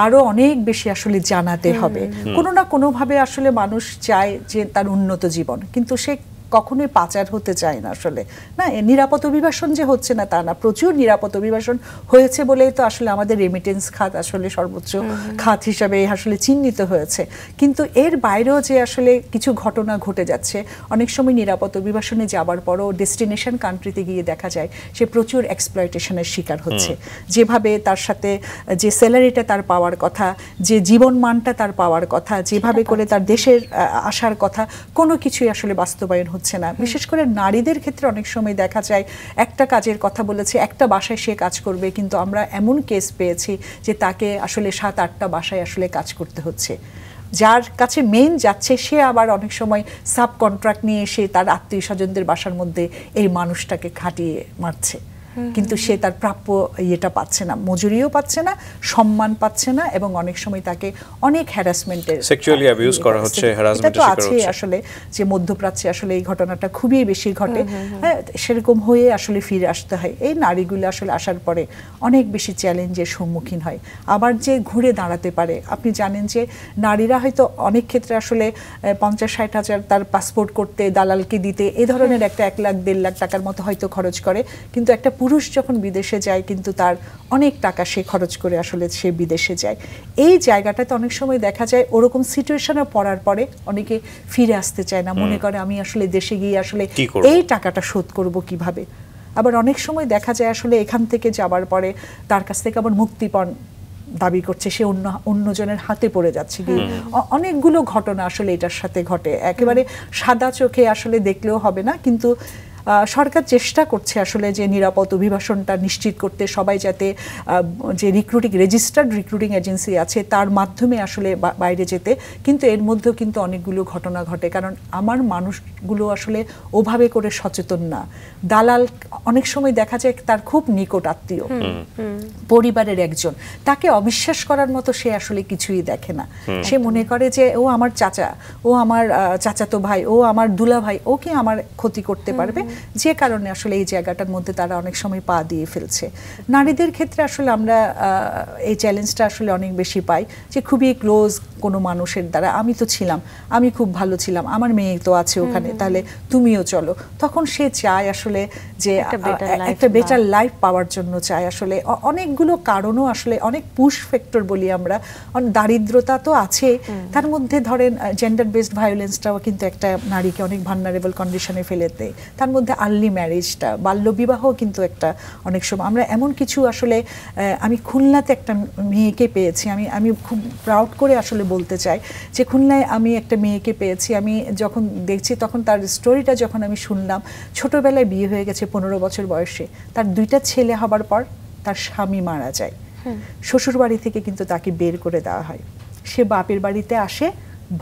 Speaker 3: আরো অনেক বেশি আসলে জানাতে হবে। কোনো না কোনোভাবে আসলে মানুষ চায় যে তার উন্নত জীবন, কিন্তু সে কখনোই পাচার হতে চায় না আসলে। না, নিরাপদ অভিবাসন যে হচ্ছে না তা না, প্রচুর নিরাপদ অভিবাসন হয়েছে বলেই তো আসলে আমাদের রেমিটেন্স খাত আসলে সর্বোচ্চ খাত হিসাবে আসলে চিহ্নিত হয়েছে। কিন্তু এর বাইরেও যে আসলে কিছু ঘটনা ঘটে যাচ্ছে, অনেক সময় নিরাপদ অভিবাসনে যাবার পরও ডেস্টিনেশন কান্ট্রিতে গিয়ে দেখা যায় সে প্রচুর এক্সপ্লয়টেশনের শিকার হচ্ছে। যেভাবে তার সাথে যে স্যালারিটা তার পাওয়ার কথা, যে জীবনমানটা তার পাওয়ার কথা, যেভাবে করে তার দেশের আসার কথা, কোনো কিছুই আসলে বাস্তবায়ন হচ্ছে না। বিশেষ করে নারীদের ক্ষেত্রে অনেক সময় দেখা যায় একটা কাজের কথা বলেছে, একটা বাসায় সে কাজ করবে, কিন্তু আমরা এমন কেস পেয়েছি যে তাকে আসলে 7-8টা বাসায় আসলে কাজ করতে হচ্ছে। যার কাছে মেইন যাচ্ছে সে আবার অনেক সময় সাব কন্ট্রাক্ট নিয়ে এসে তার আত্মীয় স্বজনদের বাসার মধ্যে এই মানুষটাকে খাটিয়ে মারছে, কিন্তু সে তার প্রাপ্য ইয়েটা পাচ্ছে না, মজুরিও পাচ্ছে না, সম্মান পাচ্ছে না, এবং অনেক সময় তাকে অনেক হ্যারাসমেন্টের
Speaker 2: সেক্সুয়ালি অ্যাবিউজ করা হচ্ছে, হ্যারাসমেন্টের শিকার হচ্ছে।
Speaker 3: আসলে যে মধ্যপ্রাচ্যে আসলে এই ঘটনাটা খুবই বেশি ঘটে। সেরকম হয়ে আসলে ফিরে আসতে হয়। এই নারীগুলো আসলে আসার পরে অনেক বেশি চ্যালেঞ্জের সম্মুখীন হয়। আবার যে ঘুরে দাঁড়াতে পারে, আপনি জানেন যে নারীরা হয়তো অনেক ক্ষেত্রে আসলে 50-60 হাজার তার পাসপোর্ট করতে, দালালকে দিতে, এই ধরনের একটা 1 লাখ 1.5 লাখ টাকার মতো হয়তো খরচ করে, কিন্তু একটা পুরুষ যখন বিদেশে যায় কিন্তু তার অনেক টাকা সে খরচ করে আসলে সে বিদেশে যায়। এই জায়গাটাতে অনেক সময় দেখা যায় ওরকম সিচুয়েশনে পড়ার পরে অনেকে ফিরে আসতে চায় না, মনে করে আমি আসলে দেশে গিয়ে আসলে এই টাকাটা শোধ করব কিভাবে। আবার অনেক সময় দেখা যায় আসলে এখান থেকে যাবার পরে তার কাছ থেকে আবার মুক্তিপণ দাবি করছে, সে অন্যজনের হাতে পড়ে যাচ্ছে। অনেকগুলো ঘটনা আসলে এটার সাথে ঘটে। একেবারে সাদা চোখে আসলে দেখলেও হবে না, কিন্তু সরকার চেষ্টা করছে আসলে যে নিরাপদ অভিবাসনটা নিশ্চিত করতে, সবাই যাতে যে রেজিস্টার্ড রিক্রুটিং এজেন্সি আছে তার মাধ্যমে আসলে বাইরে যেতে। কিন্তু এর মধ্যেও কিন্তু অনেকগুলো ঘটনা ঘটে, কারণ আমার মানুষগুলো আসলে ওভাবে করে সচেতন না। দালাল অনেক সময় দেখা যায় তার খুব নিকট আত্মীয়, পরিবারের একজন, তাকে অবিশ্বাস করার মতো সে আসলে কিছুই দেখে না। সে মনে করে যে ও আমার চাচা, ও আমার চাচাতো ভাই, ও আমার দুলা ভাই, ও কি আমার ক্ষতি করতে পারবে, যে কারণে আসলে এই জায়গাটার মধ্যে তারা অনেক সময় পা দিয়ে ফেলছে। নারীদের ক্ষেত্রে আসলে আমরা এই চ্যালেঞ্জটা আসলে অনেক বেশি পাই, যে খুবই ক্লোজ কোনো মানুষের দ্বারা আমি তো ছিলাম, আমি খুব ভালো ছিলাম, আমার মেয়ে তো আছে ওখানে, তাহলে তুমিও চলো। তখন সে চায় আসলে যে একটা বেটার লাইফ পাওয়ার জন্য চায়। আসলে অনেকগুলো কারণও আসলে, অনেক পুশ ফ্যাক্টর বলি আমরা, দারিদ্রতা তো আছে, তার মধ্যে ধরেন জেন্ডার বেসড ভায়োলেন্সটাও কিন্তু একটা নারীকে অনেক ভালনারেবল কন্ডিশনে ফেলে দেয়। তার মধ্যে আর্লি ম্যারেজটা, বাল্যবিবাহ কিন্তু একটা অনেক সময় আমরা এমন কিছু আসলে, আমি খুলনাতে একটা মেয়েকে পেয়েছি, আমি খুব প্রাউড করে আসলে বলতে চাই যে খুলনায় আমি একটা মেয়েকে পেয়েছি। আমি যখন দেখছি তখন তার স্টোরিটা যখন আমি শুনলাম, ছোটবেলায় বিয়ে হয়ে গেছে 15 বছর বয়সে, তার 2টা ছেলে হবার পর তার স্বামী মারা যায়, শ্বশুর বাড়ি থেকে কিন্তু তাকে বের করে দেওয়া হয়। সে বাপের বাড়িতে আসে,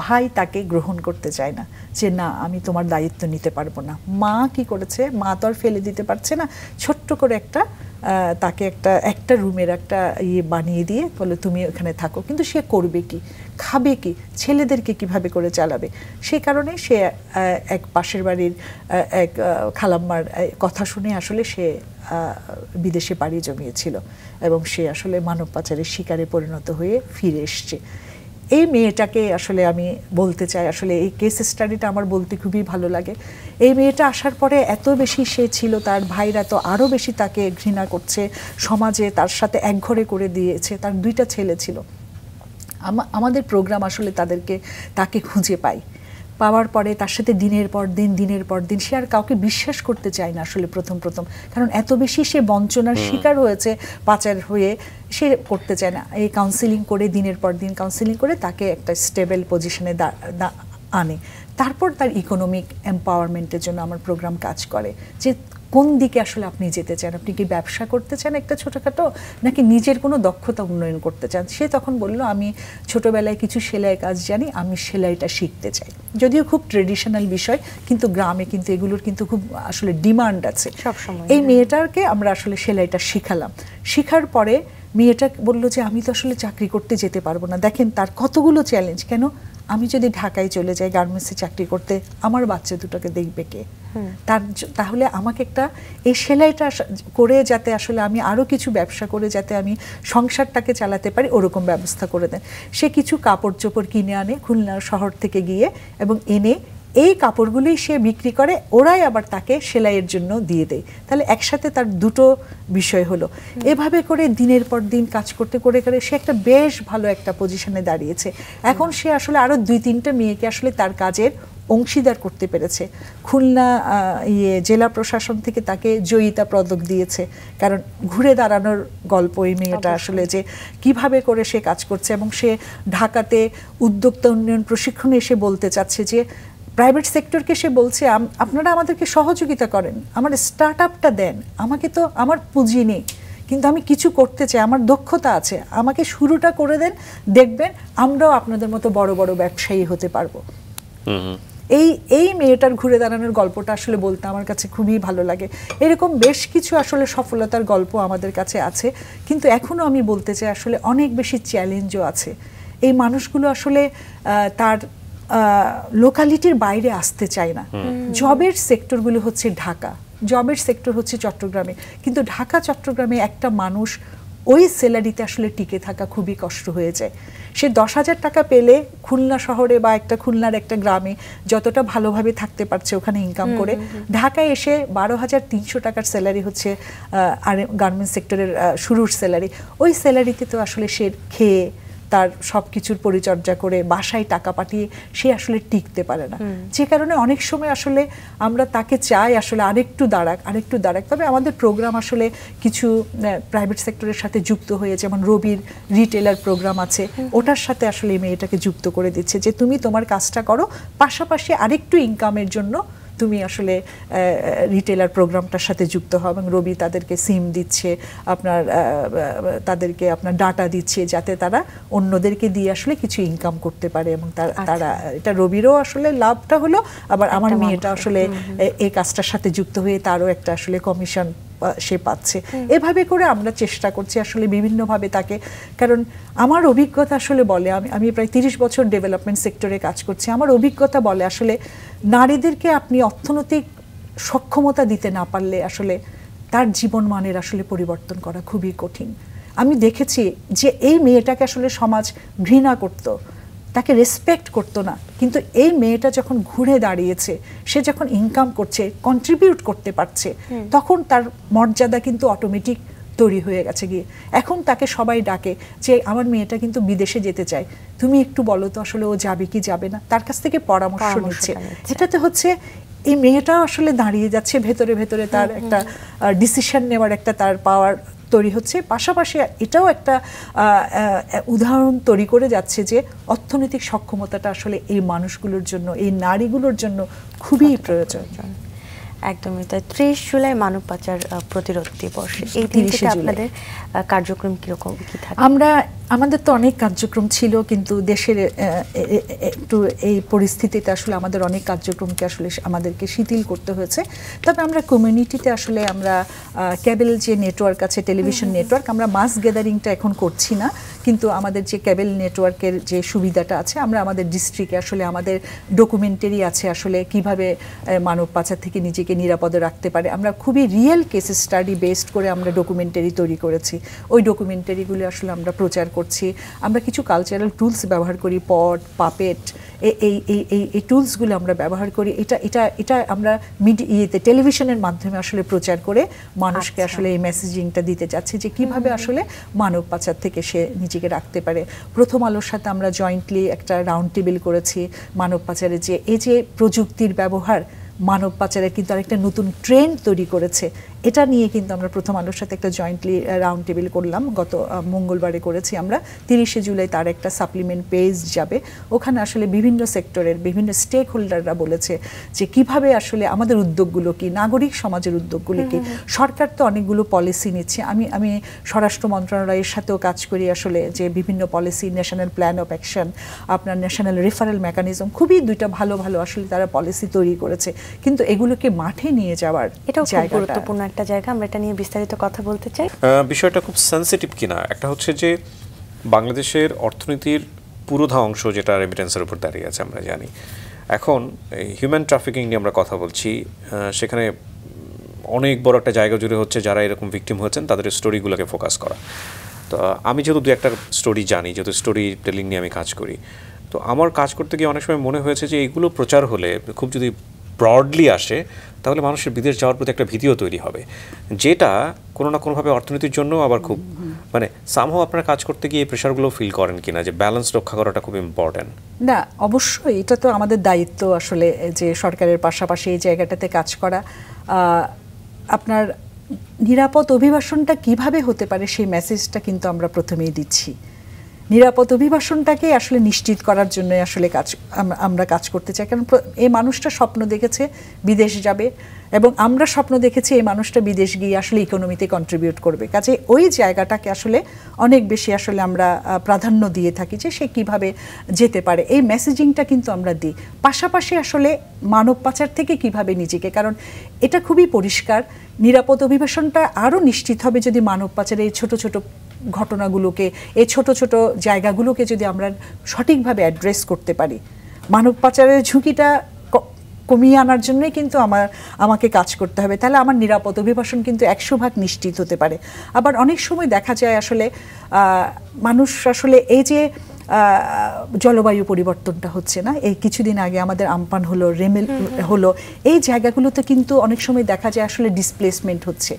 Speaker 3: ভাই তাকে গ্রহণ করতে চায় না, যে না আমি তোমার দায়িত্ব নিতে পারবো না। মা কি করেছে, মা তো আর ফেলে দিতে পারছে না, ছোট্ট করে একটা তাকে একটা রুমের একটা বানিয়ে দিয়ে বলে তুমি ওখানে থাকো, কিন্তু সে করবে কি, খাবে কি, ছেলেদেরকে কিভাবে করে চালাবে। সেই কারণে সে এক পাশের বাড়ির এক খালাম্মার কথা শুনে আসলে সে বিদেশে পাড়ি জমিয়েছিল এবং সে আসলে মানব পাচারের শিকারে পরিণত হয়ে ফিরে এসছে। এই মেয়েটাকে আসলে আমি বলতে চাই, আসলে এই কেস স্টাডিটা আমার বলতে খুবই ভালো লাগে। এই মেয়েটা আসার পরে এত বেশি সে ছিল, তার ভাইরা তো আরও বেশি তাকে ঘৃণা করছে, সমাজে তার সাথে একঘরে করে দিয়েছে। তার 2টা ছেলে ছিল। আমাদের প্রোগ্রাম আসলে তাকে খুঁজে পাওয়ার পরে তার সাথে দিনের পর দিন সে আর কাউকে বিশ্বাস করতে চায় না আসলে প্রথম কারণ এত বেশি সে বঞ্চনার শিকার হয়েছে, পাচার হয়ে সে করতে চায় না। এই কাউন্সিলিং করে দিনের পর দিন কাউন্সিলিং করে তাকে একটা স্টেবল পজিশনে আনে। তারপর তার ইকোনমিক এম্পাওয়ারমেন্টের জন্য আমার প্রোগ্রাম কাজ করে, যে কোন দিকে আসলে আপনি যেতে চান, আপনি কি ব্যবসা করতে চান একটা ছোটোখাটো, নাকি নিজের কোনো দক্ষতা উন্নয়ন করতে চান। সে তখন বলল আমি ছোটোবেলায় কিছু সেলাই কাজ জানি, আমি সেলাইটা শিখতে চাই। যদিও খুব ট্রেডিশনাল বিষয়, কিন্তু গ্রামে কিন্তু এগুলোর কিন্তু খুব আসলে ডিমান্ড আছে সবসময়। এই মেয়েটাকে আমরা আসলে সেলাইটা শিখালাম। শিখার পরে মেয়েটা বলল যে আমি তো আসলে চাকরি করতে যেতে পারবো না। দেখেন তার কতগুলো চ্যালেঞ্জ। কেন, আমি যদি ঢাকায় চলে যাই গার্মেন্টসে চাকরি করতে, আমার বাচ্চা দুটোকে দেখবে কে? তাহলে আমাকে একটা এই সেলাইটা করে যাতে আসলে আমি আরও কিছু ব্যবসা করে যাতে আমি সংসারটাকে চালাতে পারি, ওরকম ব্যবস্থা করে দেন। সে কিছু কাপড় চোপড় কিনে আনে খুলনা শহর থেকে গিয়ে, এবং এনে এই কাপড়গুলোই সে বিক্রি করে, ওরাই আবার তাকে সেলাইয়ের জন্য দিয়ে দেয়। তাহলে একসাথে তার 2টো বিষয় হলো। এভাবে করে দিনের পর দিন কাজ করতে করে সে একটা বেশ ভালো একটা পজিশনে দাঁড়িয়েছে। এখন সে আসলে আরও 2-3টা মেয়েকে আসলে তার কাজের অংশীদার করতে পেরেছে। খুলনা জেলা প্রশাসন থেকে তাকে জয়িতা পদক দিয়েছে, কারণ ঘুরে দাঁড়ানোর গল্প এই মেয়েটা আসলে, যে কিভাবে করে সে কাজ করছে। এবং সে ঢাকাতে উদ্যোক্তা উন্নয়ন প্রশিক্ষণে এসে বলতে চাচ্ছে যে প্রাইভেট সেক্টরকে সে বলছে আপনারা আমাদেরকে সহযোগিতা করেন, আমার স্টার্ট আপটা দেন, আমাকে তো আমার পুঁজি নেই, কিন্তু আমি কিছু করতে চাই, আমার দক্ষতা আছে, আমাকে শুরুটা করে দেন, দেখবেন আমরাও আপনাদের মতো বড় বড় ব্যবসায়ী হতে পারবো। এই মেয়েটার ঘুরে দাঁড়ানোর গল্পটা আসলে বলতে আমার কাছে খুবই ভালো লাগে। এরকম বেশ কিছু আসলে সফলতার গল্প আমাদের কাছে আছে, কিন্তু এখনো আমি বলতে চাই আসলে অনেক বেশি চ্যালেঞ্জও আছে। এই মানুষগুলো আসলে তার লোকালিটির বাইরে আসতে চায় না। জবের সেক্টরগুলো হচ্ছে ঢাকা, জবের সেক্টর হচ্ছে চট্টগ্রামে, কিন্তু ঢাকা চট্টগ্রামে একটা মানুষ ওই স্যালারিতে আসলে টিকে থাকা খুবই কষ্ট হয়ে যায়। সে 10,000 টাকা পেলে খুলনা শহরে বা খুলনার একটা গ্রামে যতটা ভালোভাবে থাকতে পারছে ওখানে ইনকাম করে, ঢাকায় এসে 12,300 টাকার স্যালারি হচ্ছে আর গার্মেন্টস সেক্টরের শুরুর স্যালারি। ওই স্যালারিতে তো আসলে সে খেয়ে তার সব কিছুর পরিচর্যা করে বাসায় টাকা পাঠিয়ে সে আসলে টিকতে পারে না। যে কারণে অনেক সময় আসলে আমরা তাকে চাই আসলে আরেকটু দাঁড়াক। তবে আমাদের প্রোগ্রাম আসলে কিছু প্রাইভেট সেক্টরের সাথে যুক্ত হয়ে, যেমন রবির রিটেলার প্রোগ্রাম আছে, ওটার সাথে আসলে এই মেয়েটাকে যুক্ত করে দিচ্ছে যে তুমি তোমার কাজটা করো, পাশাপাশি আরেকটু ইনকামের জন্য তুমি আসলে রিটেলার প্রোগ্রামটার সাথে যুক্ত হও। এবং রবি তাদেরকে সিম দিচ্ছে, তাদেরকে আপনার ডাটা দিচ্ছে, যাতে তারা অন্যদেরকে দিয়ে আসলে কিছু ইনকাম করতে পারে। এবং তারা এটা রবিরও আসলে লাভটা হলো, আবার আমার মেয়েটা আসলে এই কাজটার সাথে যুক্ত হয়ে তারও একটা আসলে কমিশন সে পাচ্ছে। এভাবে করে আমরা চেষ্টা করছি আসলে বিভিন্নভাবে তাকে, কারণ আমার অভিজ্ঞতা আসলে বলে, আমি প্রায় 30 বছর ডেভেলপমেন্ট সেক্টরে কাজ করছি, আমার অভিজ্ঞতা বলে আসলে নারীদেরকে আপনি অর্থনৈতিক সক্ষমতা দিতে না পারলে আসলে তার জীবন মানের আসলে পরিবর্তন করা খুবই কঠিন। আমি দেখেছি যে এই মেয়েটাকে আসলে সমাজ ঘৃণা করত, তাকে রেসপেক্ট করতো না, কিন্তু এই মেয়েটা যখন ঘুরে দাঁড়িয়েছে, সে যখন ইনকাম করছে, কন্ট্রিবিউট করতে পারছে, তখন তার মর্যাদা কিন্তু অটোমেটিক তৈরি হয়ে গেছে গিয়ে। এখন তাকে সবাই ডাকে যে আমার মেয়েটা কিন্তু বিদেশে যেতে চায়, তুমি একটু বলো তো আসলে ও যাবে কি যাবে না, তার কাছ থেকে পরামর্শ নিচ্ছে। এটাতে হচ্ছে এই মেয়েটাও আসলে দাঁড়িয়ে যাচ্ছে, ভেতরে ভেতরে তার একটা ডিসিশন নেওয়ার একটা তার পাওয়ার তৈরি হচ্ছে। পাশাপাশি এটাও একটা উদাহরণ তৈরি করে যাচ্ছে যে অর্থনৈতিক সক্ষমতাটা আসলে এই মানুষগুলোর জন্য, এই নারীগুলোর জন্য খুবই প্রয়োজন।
Speaker 1: একদমই তাই। 30 জুলাই মানব পাচার প্রতিরোধ দিবস, এই দিনটিতে আপনাদের কার্যক্রম কিরকম কি থাকে?
Speaker 3: আমরা আমাদের তো অনেক কার্যক্রম ছিল, কিন্তু দেশের একটু এই পরিস্থিতিতে আসলে আমাদের অনেক কার্যক্রমকে আসলে আমাদেরকে শিথিল করতে হয়েছে। তবে আমরা কমিউনিটিতে আসলে আমরা কেবল যে নেটওয়ার্ক আছে, টেলিভিশন নেটওয়ার্ক, আমরা মাস গ্যাদারিংটা এখন করছি না, কিন্তু আমাদের যে কেবল নেটওয়ার্কের যে সুবিধাটা আছে, আমরা আমাদের ডিস্ট্রিক্টে আসলে আমাদের ডকুমেন্টারি আছে আসলে কিভাবে মানব পাচার থেকে নিজেকে নিরাপদে রাখতে পারে। আমরা খুবই রিয়েল কেস স্টাডি বেসড করে আমরা ডকুমেন্টারি তৈরি করেছি। ওই ডকুমেন্টারিগুলো আসলে আমরা প্রচার করছি। আমরা কিছু কালচারাল টুলস ব্যবহার করি, পট, পাপেট, এই টুলসগুলো আমরা ব্যবহার করি। এটা আমরা টেলিভিশনের মাধ্যমে আসলে প্রচার করে মানুষকে আসলে এই মেসেজিংটা দিতে চাচ্ছি যে কিভাবে আসলে মানব পাচার থেকে সে নিজেকে রাখতে পারে। প্রথম আলোর সাথে আমরা জয়েন্টলি একটা রাউন্ড টেবিল করেছি মানব পাচারের যে এই যে প্রযুক্তির ব্যবহার মানব পাচারের কিন্তু আরেকটা নতুন ট্রেন্ড তৈরি করেছে। এটা নিয়ে কিন্তু আমরা প্রথম আলোর সাথে একটা জয়েন্টলি রাউন্ড টেবিল করলাম, গত মঙ্গলবারে করেছি আমরা। 30শে জুলাই তার একটা সাপ্লিমেন্ট পেজ যাবে, ওখানে আসলে বিভিন্ন সেক্টরের বিভিন্ন স্টেক হোল্ডাররা বলেছে যে কিভাবে আসলে আমাদের উদ্যোগগুলো কি, নাগরিক সমাজের উদ্যোগগুলো কি। সরকার তো অনেকগুলো পলিসি নিচ্ছে, আমি স্বরাষ্ট্র মন্ত্রণালয়ের সাথেও কাজ করি আসলে, যে বিভিন্ন policy, national plan of action, আপনার ন্যাশনাল রেফারেল মেকানিজম, খুবই দুইটা ভালো ভালো আসলে তারা পলিসি তৈরি করেছে, কিন্তু এগুলোকে মাঠে নিয়ে যাওয়ার
Speaker 1: এটাও খুব গুরুত্বপূর্ণ একটা জায়গা। আমরা এটা নিয়ে বিস্তারিত কথা বলতে চাই।
Speaker 2: বিষয়টা খুব সেনসিটিভ কিনা, একটা হচ্ছে যে বাংলাদেশের অর্থনীতির পুরোধা অংশ যেটা রেমিটেন্সের উপর দাঁড়িয়ে আছে আমরা জানি। এখন হিউম্যান ট্রাফিকিং নিয়ে আমরা কথা বলছি, সেখানে অনেক বড় একটা জায়গা জুড়ে হচ্ছে যারা এরকম ভিকটিম হয়েছেন তাদের স্টোরিগুলোকে ফোকাস করা। তো আমি যেহেতু দু একটা স্টোরি জানি, যেহেতু স্টোরি টেলিং নিয়ে আমি কাজ করি, তো আমার কাজ করতে গিয়ে অনেক সময় মনে হয়েছে যে এইগুলো প্রচার হলে, খুব যদি ব্রডলি আসে, তাহলে মানুষের বিদেশ যাওয়ার প্রতি একটা ভীতিও তৈরি হবে, যেটা কোনো না কোনোভাবে অর্থনীতির জন্য আবার খুব মানে সামহাও আপনারা কাজ করতে গিয়ে এই প্রেশারগুলো ফিল করেন কিনা, যে ব্যালেন্স রক্ষা করাটা খুব ইম্পর্টেন্ট?
Speaker 3: না, অবশ্যই এটা তো আমাদের দায়িত্ব আসলে, যে সরকারের পাশাপাশি এই জায়গাটাতে কাজ করা। আপনার নিরাপদ অভিবাসনটা কিভাবে হতে পারে সেই মেসেজটা কিন্তু আমরা প্রথমেই দিচ্ছি। নিরাপদ অভিবাসনটাকে আসলে নিশ্চিত করার জন্য আসলে আমরা কাজ করতে চাই, কারণ এই মানুষটা স্বপ্ন দেখেছে বিদেশ যাবে, এবং আমরা স্বপ্ন দেখেছি এই মানুষটা বিদেশ গিয়ে আসলে ইকোনমিতে কন্ট্রিবিউট করবে। কাজে ওই জায়গাটাকে আসলে অনেক বেশি আসলে আমরা প্রাধান্য দিয়ে থাকি যে সে কিভাবে যেতে পারে, এই মেসেজিংটা কিন্তু আমরা দিই। পাশাপাশি আসলে মানব পাচার থেকে কিভাবে নিজেকে, কারণ এটা খুবই পরিষ্কার, নিরাপদ অভিবাসনটা আরও নিশ্চিত হবে যদি মানব পাচারের এই ছোট ছোট ঘটনাগুলোকে, এই ছোট ছোট জায়গাগুলোকে যদি আমরা সঠিকভাবে অ্যাড্রেস করতে পারি। মানব পাচারের ঝুঁকিটা কমিয়ে আনার জন্যই কিন্তু আমাকে কাজ করতে হবে, তাহলে আমার নিরাপদ অভিবাসন কিন্তু 100% নিশ্চিত হতে পারে। আবার অনেক সময় দেখা যায় আসলে মানুষ আসলে এই যে জলবায়ু পরিবর্তনটা হচ্ছে না, এই কিছুদিন আগে আমাদের আমপান হলো, রেমেল হলো, এই জায়গাগুলোতে কিন্তু অনেক সময় দেখা যায় আসলে ডিসপ্লেসমেন্ট হচ্ছে।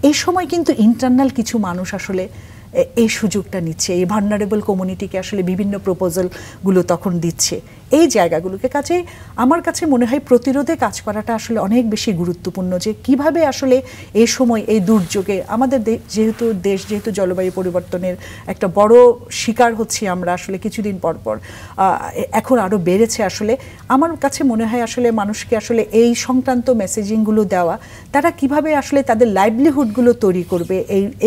Speaker 3: এই সময় কিন্তু ইন্টারনাল কিছু মানুষ আসলে এই সুযোগটা নিচ্ছে, এই ভালনারেবল কমিউনিটিকে আসলে বিভিন্ন প্রপোজালগুলো তখন দিচ্ছে এই জায়গাগুলোকে। কাছে আমার কাছে মনে হয় প্রতিরোধে কাজ করাটা আসলে অনেক বেশি গুরুত্বপূর্ণ, যে কিভাবে আসলে এই সময় এই দুর্যোগে আমাদের দেশ যেহেতু জলবায়ু পরিবর্তনের একটা বড় শিকার হচ্ছি আমরা আসলে কিছুদিন পর পর, এখন আরও বেড়েছে। আসলে আমার কাছে মনে হয় আসলে মানুষকে আসলে এই সংক্রান্ত মেসেজিংগুলো দেওয়া, তারা কিভাবে আসলে তাদের লাইভলিহুডগুলো তৈরি করবে,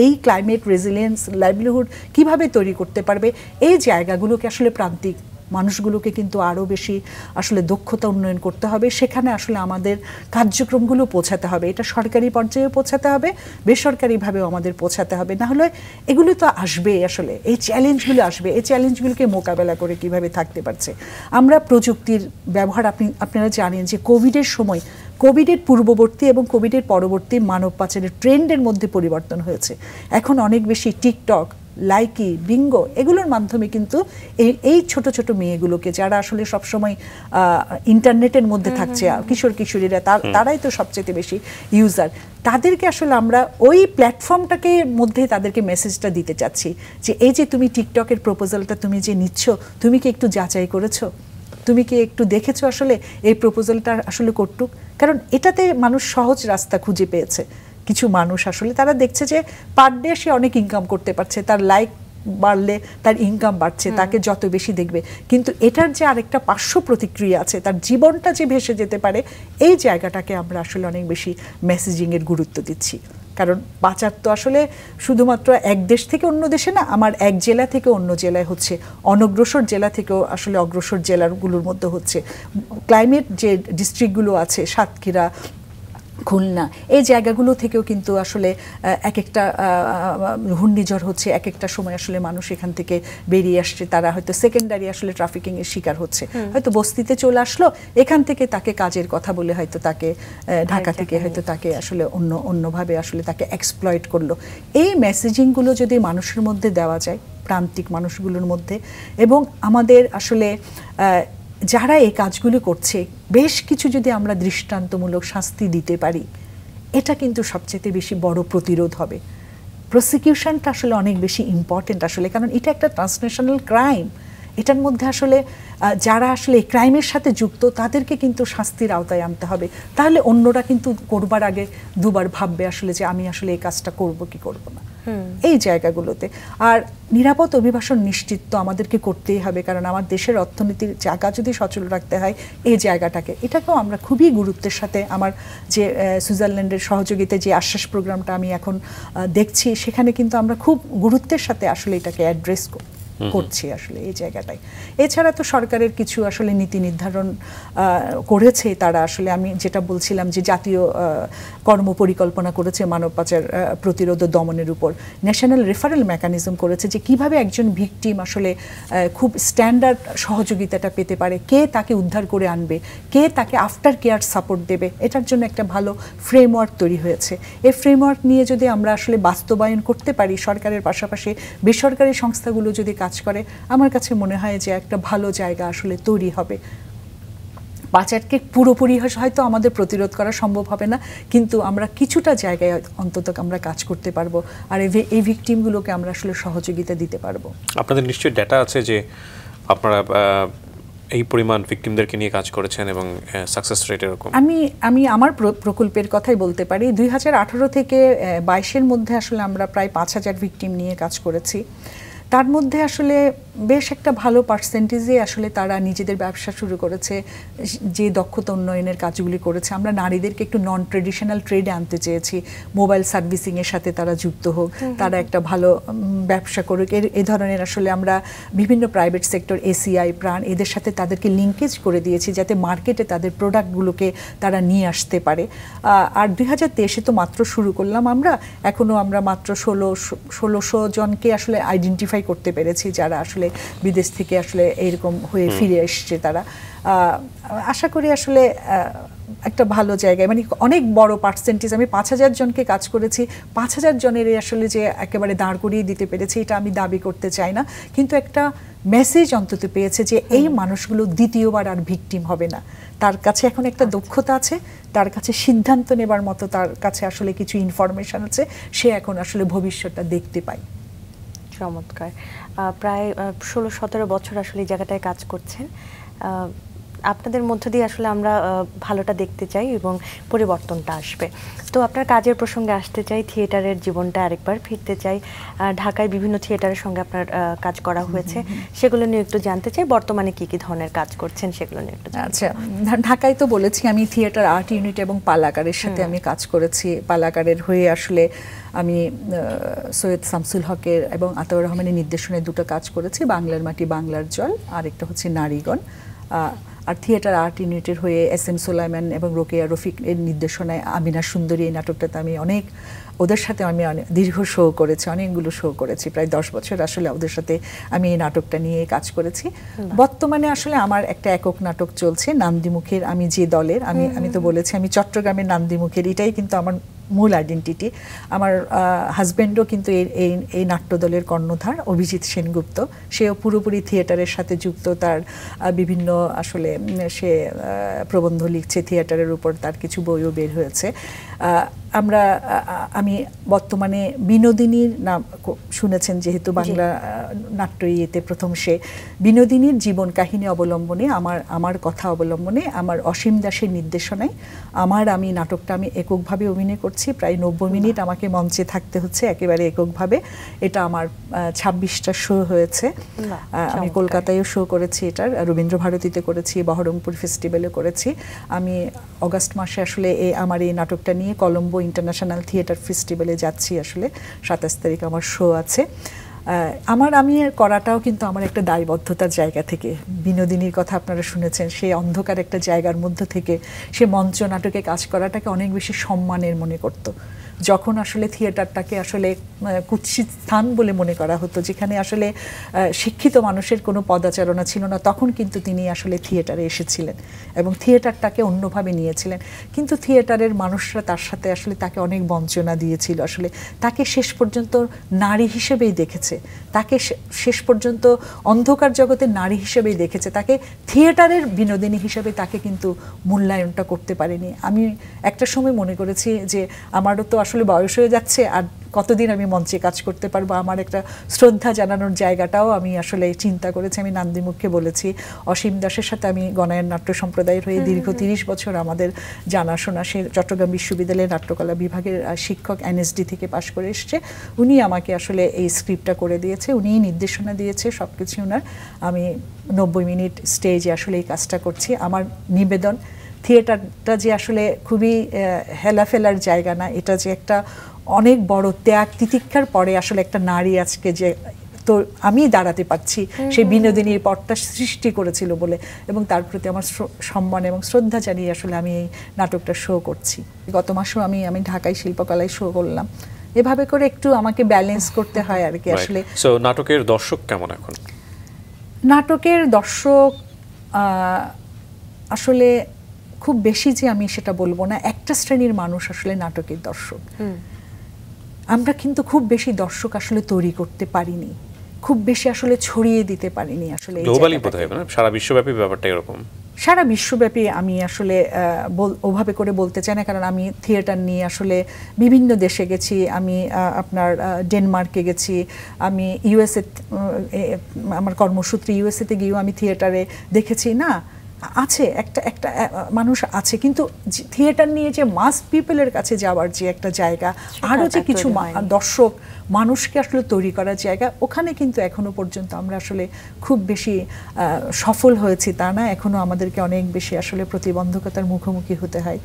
Speaker 3: এই ক্লাইমেট রেজিলিয়েন্স লাইভলিহুড কিভাবে তৈরি করতে পারবে, এই জায়গাগুলোকে আসলে প্রান্তিক মানুষগুলোকে কিন্তু আরও বেশি আসলে দক্ষতা উন্নয়ন করতে হবে। সেখানে আসলে আমাদের কার্যক্রমগুলো পৌঁছাতে হবে, এটা সরকারি পর্যায়ে পৌঁছাতে হবে, বেসরকারিভাবেও আমাদের পৌঁছাতে হবে। না হলে এগুলো তো আসবে, আসলে এই চ্যালেঞ্জগুলো আসবে, এই চ্যালেঞ্জগুলোকে মোকাবেলা করে কিভাবে থাকতে পারছে। আমরা প্রযুক্তির ব্যবহার, আপনারা জানেন যে কোভিডের সময়, কোভিডের পূর্ববর্তী এবং কোভিডের পরবর্তী মানব পাচারের ট্রেন্ডের মধ্যে পরিবর্তন হয়েছে। এখন অনেক বেশি টিকটক, লাইকি, বিঙ্গো, এগুলোর মাধ্যমে কিন্তু এই ছোট ছোট মেয়েগুলোকে, যারা আসলে সবসময় ইন্টারনেটের মধ্যে থাকছে, কিশোর কিশোরীরা, তারাই তো সবচেয়ে বেশি ইউজার, তাদেরকে আসলে আমরা ওই প্ল্যাটফর্মটাকে মধ্যে তাদেরকে মেসেজটা দিতে চাচ্ছি যে এই যে তুমি টিকটকের প্রপোজালটা তুমি যে নিচ্ছ, তুমি কি একটু যাচাই করেছো, তুমি কি একটু দেখেছো আসলে এই প্রপোজালটা আসলে করতুক। কারণ এটাতে মানুষ সহজ রাস্তা খুঁজে পেয়েছে। কিছু মানুষ আসলে তারা দেখছে যে পার ডে সে অনেক ইনকাম করতে পারছে, তার লাইক বাড়লে তার ইনকাম বাড়ছে, তাকে যত বেশি দেখবে, কিন্তু এটার যে আরেকটা পার্শ্ব প্রতিক্রিয়া আছে, তার জীবনটা যে ভেসে যেতে পারে, এই জায়গাটাকে আমরা আসলে অনেক বেশি মেসেজিংয়ের গুরুত্ব দিচ্ছি। কারণ পাচার তো আসলে শুধুমাত্র এক দেশ থেকে অন্য দেশে না, আমার এক জেলা থেকে অন্য জেলায় হচ্ছে, অনগ্রসর জেলা থেকেও আসলে অগ্রসর জেলাগুলোর মধ্যে হচ্ছে। ক্লাইমেট যে ডিস্ট্রিক্টগুলো আছে, সাতক্ষীরা, খুলনা, এই জায়গাগুলো থেকেও কিন্তু আসলে এক একটা ঘূর্ণিঝড় হচ্ছে, এক একটা সময় আসলে মানুষ এখান থেকে বেরিয়ে আসছে, তারা হয়তো সেকেন্ডারি আসলে ট্রাফিকিং এর শিকার হচ্ছে, হয়তো বস্তিতে চলে আসলো, এখান থেকে তাকে কাজের কথা বলে হয়তো তাকে ঢাকা থেকে হয়তো তাকে আসলে অন্যভাবে আসলে তাকে এক্সপ্লয়েট করলো। এই মেসেজিংগুলো যদি মানুষের মধ্যে দেওয়া যায়, প্রান্তিক মানুষগুলোর মধ্যে, এবং আমাদের আসলে যারা এই কাজগুলো করছে বেশ কিছু যদি আমরা দৃষ্টান্তমূলক শাস্তি দিতে পারি, এটা কিন্তু সবচেয়ে বেশি বড় প্রতিরোধ হবে। প্রসিকিউশনটা আসলে অনেক বেশি ইম্পর্টেন্ট আসলে, কারণ এটা একটা ট্রান্সন্যাশনাল ক্রাইম। এটার মধ্যে আসলে যারা আসলে এই ক্রাইমের সাথে যুক্ত তাদেরকে কিন্তু শাস্তির আওতায় আনতে হবে, তাহলে অন্যরা কিন্তু করবার আগে দুবার ভাববে আসলে যে আমি আসলে এই কাজটা করব কি করব না এই জায়গাগুলোতে। আর নিরাপদ অভিবাসন নিশ্চিত তো আমাদেরকে করতেই হবে, কারণ আমার দেশের অর্থনীতির জায়গা যদি সচল রাখতে হয় এই জায়গাটাকে, এটাকেও আমরা খুবই গুরুত্বের সাথে, আমার যে সুইজারল্যান্ডের সহযোগিতায় যে আশ্বাস প্রোগ্রামটা আমি এখন দেখছি, সেখানে কিন্তু আমরা খুব গুরুত্বের সাথে আসলে এটাকে অ্যাড্রেস করছি আসলে এই জায়গাটায়। এছাড়া তো সরকারের কিছু আসলে নীতি নির্ধারণ করেছে তারা, আসলে আমি যেটা বলছিলাম যে জাতীয় কর্ম পরিকল্পনা করেছে মানব পাচার প্রতিরোধ ও দমনের উপর, ন্যাশনাল রেফারেল মেকানিজম করেছে যে কিভাবে একজন ভিকটিম আসলে খুব স্ট্যান্ডার্ড সহযোগিতাটা পেতে পারে, কে তাকে উদ্ধার করে আনবে, কে তাকে আফটার কেয়ার সাপোর্ট দেবে, এটার জন্য একটা ভালো ফ্রেমওয়ার্ক তৈরি হয়েছে। এই ফ্রেমওয়ার্ক নিয়ে যদি আমরা আসলে বাস্তবায়ন করতে পারি, সরকারের পাশাপাশি বেসরকারি সংস্থাগুলো যদি কাজ করে, আমার কাছে মনে হয় যে একটা ভালো জায়গা আসলে তৈরি হবে। পাচারকে পুরোপুরি হয়তো আমাদের প্রতিরোধ করা সম্ভব হবে না, কিন্তু আমরা কিছুটা জায়গায় অন্তত আমরা কাজ করতে পারবো, আর এই ভিকটিমগুলোকে আমরা আসলে সহযোগিতা দিতে পারবো।
Speaker 2: আপনাদের নিশ্চয়ই ডেটা আছে যে আপনারা এই পরিমাণ ভিকটিমদেরকে নিয়ে কাজ করেছেন এবং সাকসেস রেট এরকম।
Speaker 3: আমি আমার প্রকল্পের কথাই বলতে পারি। 2018 থেকে 22-এর মধ্যে আসলে আমরা প্রায় 5000 ভিকটিম নিয়ে কাজ করেছি। তার মধ্যে আসলে বেশ একটা ভালো পার্সেন্টেজে আসলে তারা নিজেদের ব্যবসা শুরু করেছে, যে দক্ষতা উন্নয়নের কাজগুলি করেছে। আমরা নারীদেরকে একটু নন ট্রেডিশনাল ট্রেডে আনতে চেয়েছি, মোবাইল সার্ভিসিংয়ের সাথে তারা যুক্ত হোক, তারা একটা ভালো ব্যবসা করুক। এ ধরনের আসলে আমরা বিভিন্ন প্রাইভেট সেক্টর, এসিআই, প্রাণ, এদের সাথে তাদেরকে লিঙ্কেজ করে দিয়েছি যাতে মার্কেটে তাদের প্রোডাক্টগুলোকে তারা নিয়ে আসতে পারে। আর 2023-এ তো মাত্র শুরু করলাম আমরা, এখনও আমরা মাত্র 1600 জনকে আসলে আইডেন্টিফাই করতে পেরেছি যারা আসলে বিদেশ থেকে আসলে এরকম হয়ে ফিরে এসছে। তারা আশা করি আসলে একটা ভালো জায়গায়, মানে অনেক বড় পার্সেন্টেজ। আমি 5000 জনকে কাজ করেছি, 5000 জনের আসলে যে একেবারে দাঁড় করিয়ে দিতে পেরেছি এটা আমি দাবি করতে চাই না, কিন্তু একটা মেসেজ অন্তত পেয়েছে যে এই মানুষগুলো দ্বিতীয়বার আর ভিকটিম হবে না। তার কাছে এখন একটা দক্ষতা আছে, তার কাছে সিদ্ধান্ত নেবার মতো তার কাছে আসলে কিছু ইনফরমেশন আছে, সে এখন আসলে ভবিষ্যৎটা দেখতে পায়।
Speaker 1: চমৎকার। প্রায় 16-17 বছর আসলে এই জায়গাটায় কাজ করছেন। আপনাদের মধ্য দিয়ে আসলে আমরা ভালোটা দেখতে চাই এবং পরিবর্তনটা আসবে। তো আপনার কাজের প্রসঙ্গে আসতে চাই, থিয়েটারের জীবনটা আরেকবার ফিরতে চাই। ঢাকায় বিভিন্ন থিয়েটারের সঙ্গে আপনার কাজ করা হয়েছে, সেগুলো নিয়ে একটু জানতে চাই। বর্তমানে কি কি ধরনের কাজ করছেন সেগুলো নিয়ে একটু।
Speaker 3: আচ্ছা, ঢাকায় তো বলেছি আমি থিয়েটার আর্ট ইউনিট এবং পালাকারের সাথে আমি কাজ করেছি। পালাকারের হয়ে আসলে আমি সৈয়দ শামসুল হকের এবং আতাউর রহমানের নির্দেশনায় দুটো কাজ করেছি, বাংলার মাটি বাংলার জল, আর একটা হচ্ছে নারীগণ। আর থিয়েটার আর্ট ইউনিটের হয়ে SM সুলাইমান এবং রোকেয়া রফিক এর নির্দেশনায় আমিনা সুন্দরী, এই নাটকটাতে আমি অনেক ওদের সাথে আমি দীর্ঘ শো করেছি, অনেকগুলো শো করেছি, প্রায় 10 বছর আসলে ওদের সাথে আমি এই নাটকটা নিয়ে কাজ করেছি। বর্তমানে আসলে আমার একটা একক নাটক চলছে নান্দিমুখের আমি যে দলের, আমি তো বলেছি আমি চট্টগ্রামের নান্দিমুখের, এটাই কিন্তু আমার মূল আইডেন্টিটি। আমার হাজব্যান্ডও কিন্তু এই নাট্যদলের কর্ণধার, অভিজিৎ সেনগুপ্ত, সেও পুরোপুরি থিয়েটারের সাথে যুক্ত। তার বিভিন্ন আসলে সে প্রবন্ধ লিখছে থিয়েটারের উপর, তার কিছু বইও বের হয়েছে। আমি বর্তমানে বিনোদিনীর নাম শুনেছেন যেহেতু, বাংলা নাট্য ইয়েতে প্রথম, সে বিনোদিনীর জীবন কাহিনী অবলম্বনে, আমার কথা অবলম্বনে, আমার অসীম দাসের নির্দেশনায় আমি নাটকটা আমি এককভাবে অভিনয় করছি। প্রায় 90 মিনিট আমাকে মঞ্চে থাকতে হচ্ছে একেবারে এককভাবে। এটা আমার 26টা শো হয়েছে। আমি কলকাতায়ও শো করেছি, এটার রবীন্দ্রভারতীতে করেছি, বহরমপুর ফেস্টিভ্যালে করেছি। আমি অগাস্ট মাসে আসলে আমার এই নাটকটা নিয়ে কলম্বো ইন্টারন্যাশনাল থিয়েটার ফেস্টিভ্যালে যাচ্ছি আসলে 27 তারিখ আমার শো আছে। আমি করাটাও কিন্তু আমার একটা দায়বদ্ধতার জায়গা থেকে, বিনোদিনীর কথা আপনারা শুনেছেন, সেই অন্ধকার একটা জায়গার মধ্য থেকে সে মঞ্চ নাটকে কাজ করাটাকে অনেক বেশি সম্মানের মনে করতো। যখন আসলে থিয়েটারটাকে আসলে কুৎসিত স্থান বলে মনে করা হতো, যেখানে আসলে শিক্ষিত মানুষের কোনো পদাচারণা ছিল না, তখন কিন্তু তিনি আসলে থিয়েটারে এসেছিলেন এবং থিয়েটারটাকে অন্যভাবে নিয়েছিলেন। কিন্তু থিয়েটারের মানুষরা তার সাথে আসলে তাকে অনেক বঞ্চনা দিয়েছিল, আসলে তাকে শেষ পর্যন্ত নারী হিসেবেই দেখেছে, তাকে শেষ পর্যন্ত অন্ধকার জগতে নারী হিসেবেই দেখেছে, তাকে থিয়েটারের বিনোদিনী হিসেবে তাকে কিন্তু মূল্যায়নটা করতে পারেনি। আমি একটা সময় মনে করেছি যে আমারও তো আসলে বয়স হয়ে যাচ্ছে, আর কতদিন আমি মঞ্চে কাজ করতে পারবো, আমার একটা শ্রদ্ধা জানানোর জায়গাটাও আমি আসলে চিন্তা করেছি। আমি নান্দিমুখকে বলেছি, অসীম দাসের সাথে আমি গণায়ন নাট্য সম্প্রদায়ের হয়ে দীর্ঘ 30 বছর আমাদের জানাশোনা, সে চট্টগ্রাম বিশ্ববিদ্যালয়ের নাট্যকলা বিভাগের শিক্ষক, NSD থেকে পাশ করে এসছে, উনি আমাকে আসলে এই স্ক্রিপ্টটা করে দিয়েছে, উনিই নির্দেশনা দিয়েছে, সব কিছু ওনার। আমি 90 মিনিট স্টেজে আসলে এই কাজটা করছি। আমার নিবেদন, থিয়েটারটা যে আসলে খুবই হেলাফেলার জায়গা না, এটা যে একটা অনেক বড় ত্যাগ তিতিক্ষার পরে আসলে একটা নারী আজকে যে তো আমি দাঁড়াতে পারছি, সেই বিনোদিনীর পথটা সৃষ্টি করেছিল বলে, এবং তার প্রতি আমার সম্মান এবং শ্রদ্ধা জানিয়ে আসলে আমি এই নাটকটা শো করছি। গত মাসেও আমি ঢাকায় শিল্পকলায় শো করলাম। এভাবে করে একটু আমাকে ব্যালেন্স করতে হয় আর কি আসলে।
Speaker 2: সো নাটকের দর্শক কেমন এখন?
Speaker 3: নাটকের দর্শক আসলে খুব বেশি যে আমি সেটা বলবো না, একটা শ্রেণীর মানুষ আসলে নাটকের দর্শক। আমরা কিন্তু খুব বেশি দর্শক আসলে তৈরি করতে পারিনি, খুব বেশি আসলে ছড়িয়ে দিতে পারিনি আসলে।
Speaker 2: গ্লোবালি বোধহয় না, সারা বিশ্বব্যাপী ব্যাপারটা এরকম।
Speaker 3: সারা বিশ্বব্যাপী আমি আসলে ওভাবে করে বলতে চাই না, কারণ আমি থিয়েটার নিয়ে আসলে বিভিন্ন দেশে গেছি। আমি আপনার ডেনমার্কে গেছি, আমি USA, আমার কর্মসূত্রে USA-তে গিয়েও আমি থিয়েটারে দেখেছি। না, আছে একটা মানুষ আছে, কিন্তু থিয়েটার নিয়ে যে মাস পিপলের কাছে যাওয়ার যে একটা জায়গা, আরও যে কিছু দর্শক মানুষকে আসলে তৈরি করার জায়গা, ওখানে কিন্তু এখনো পর্যন্ত আমরা আসলে খুব বেশি সফল হয়েছি তা না, এখনো আমাদেরকে অনেক বেশি আসলে প্রতিবন্ধকতার মুখোমুখি হতে হয়।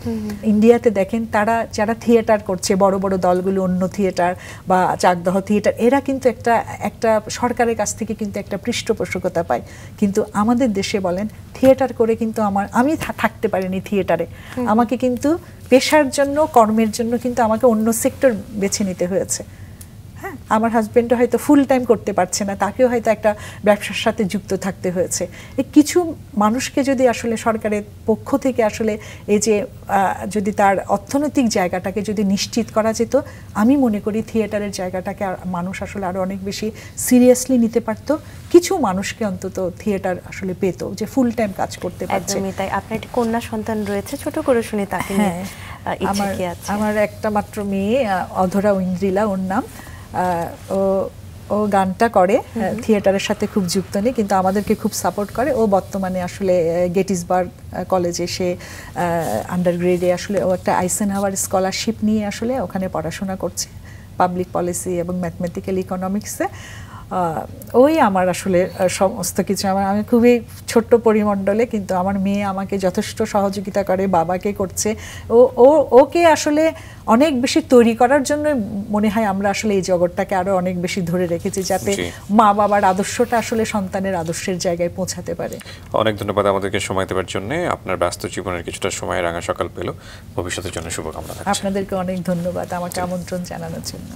Speaker 3: ইন্ডিয়াতে দেখেন, তারা যারা থিয়েটার করছে, বড় বড় দলগুলো, অন্য থিয়েটার বা চাকদহ থিয়েটার, এরা কিন্তু একটা সরকারের কাছ থেকে কিন্তু একটা পৃষ্ঠপোষকতা পায়। কিন্তু আমাদের দেশে বলেন, থিয়েটার করে কিন্তু আমি থাকতে পারিনি থিয়েটারে, আমাকে কিন্তু পেশার জন্য, কর্মের জন্য কিন্তু আমাকে অন্য সেক্টর বেছে নিতে হয়েছে। হ্যাঁ, আমার হাজবেন্ডও হয়তো ফুল টাইম করতে পারছে না, তাকেও হয়তো একটা ব্যবসার সাথে যুক্ত থাকতে হয়েছে। এই কিছু মানুষকে যদি আসলে সরকারের পক্ষ থেকে আসলে এই যে যদি তার অর্থনৈতিক জায়গাটাকে যদি নিশ্চিত করা যেত, আমি মনে করি থিয়েটারের জায়গাটাকে মানুষ আসলে আরো অনেক বেশি সিরিয়াসলি নিতে পারত। কিছু মানুষকে অন্তত থিয়েটার আসলে পেত যে ফুল টাইম কাজ করতে পারছে।
Speaker 1: একদমই তাই। আপনার একটি কন্যা সন্তান রয়েছে, ছোট করে শুনে তাকে নিয়ে ইচ্ছে কি আছে?
Speaker 3: আমার একটা মাত্র মেয়ে, অধরা ঐন্দ্রিলা ওর নাম। ও গানটা করে, থিয়েটারের সাথে খুব যুক্ত নেই, কিন্তু আমাদেরকে খুব সাপোর্ট করে। ও বর্তমানে আসলে গেটিসবার্গ কলেজে সে আন্ডারগ্রেডে আসলে ও একটা আইসেনহাওয়ার স্কলারশিপ নিয়ে আসলে ওখানে পড়াশোনা করছে, পাবলিক পলিসি এবং ম্যাথমেটিক্যাল ইকোনমিক্সে। ওই আমার আসলে সমস্ত কিছু। আমি খুবই ছোট্ট পরিমণ্ডলে, কিন্তু আমার মেয়ে আমাকে যথেষ্ট সহযোগিতা করে, বাবাকে করছে। ওকে আসলে অনেক বেশি তৈরি করার জন্য মনে হয় আমরা আসলে এই জগৎটাকে আরো অনেক বেশি ধরে রেখেছি, যাতে মা বাবার আদর্শটা আসলে সন্তানের আদর্শের জায়গায় পৌঁছাতে পারে।
Speaker 2: অনেক ধন্যবাদ আমাদেরকে সময় দেওয়ার জন্য। আপনার ব্যস্ত জীবনের কিছুটা সময় রাঙা সকাল পেল, ভবিষ্যতের জন্য শুভকামনা থাকছে।
Speaker 3: আপনাদেরকে অনেক ধন্যবাদ আমাকে আমন্ত্রণ জানানোর জন্য।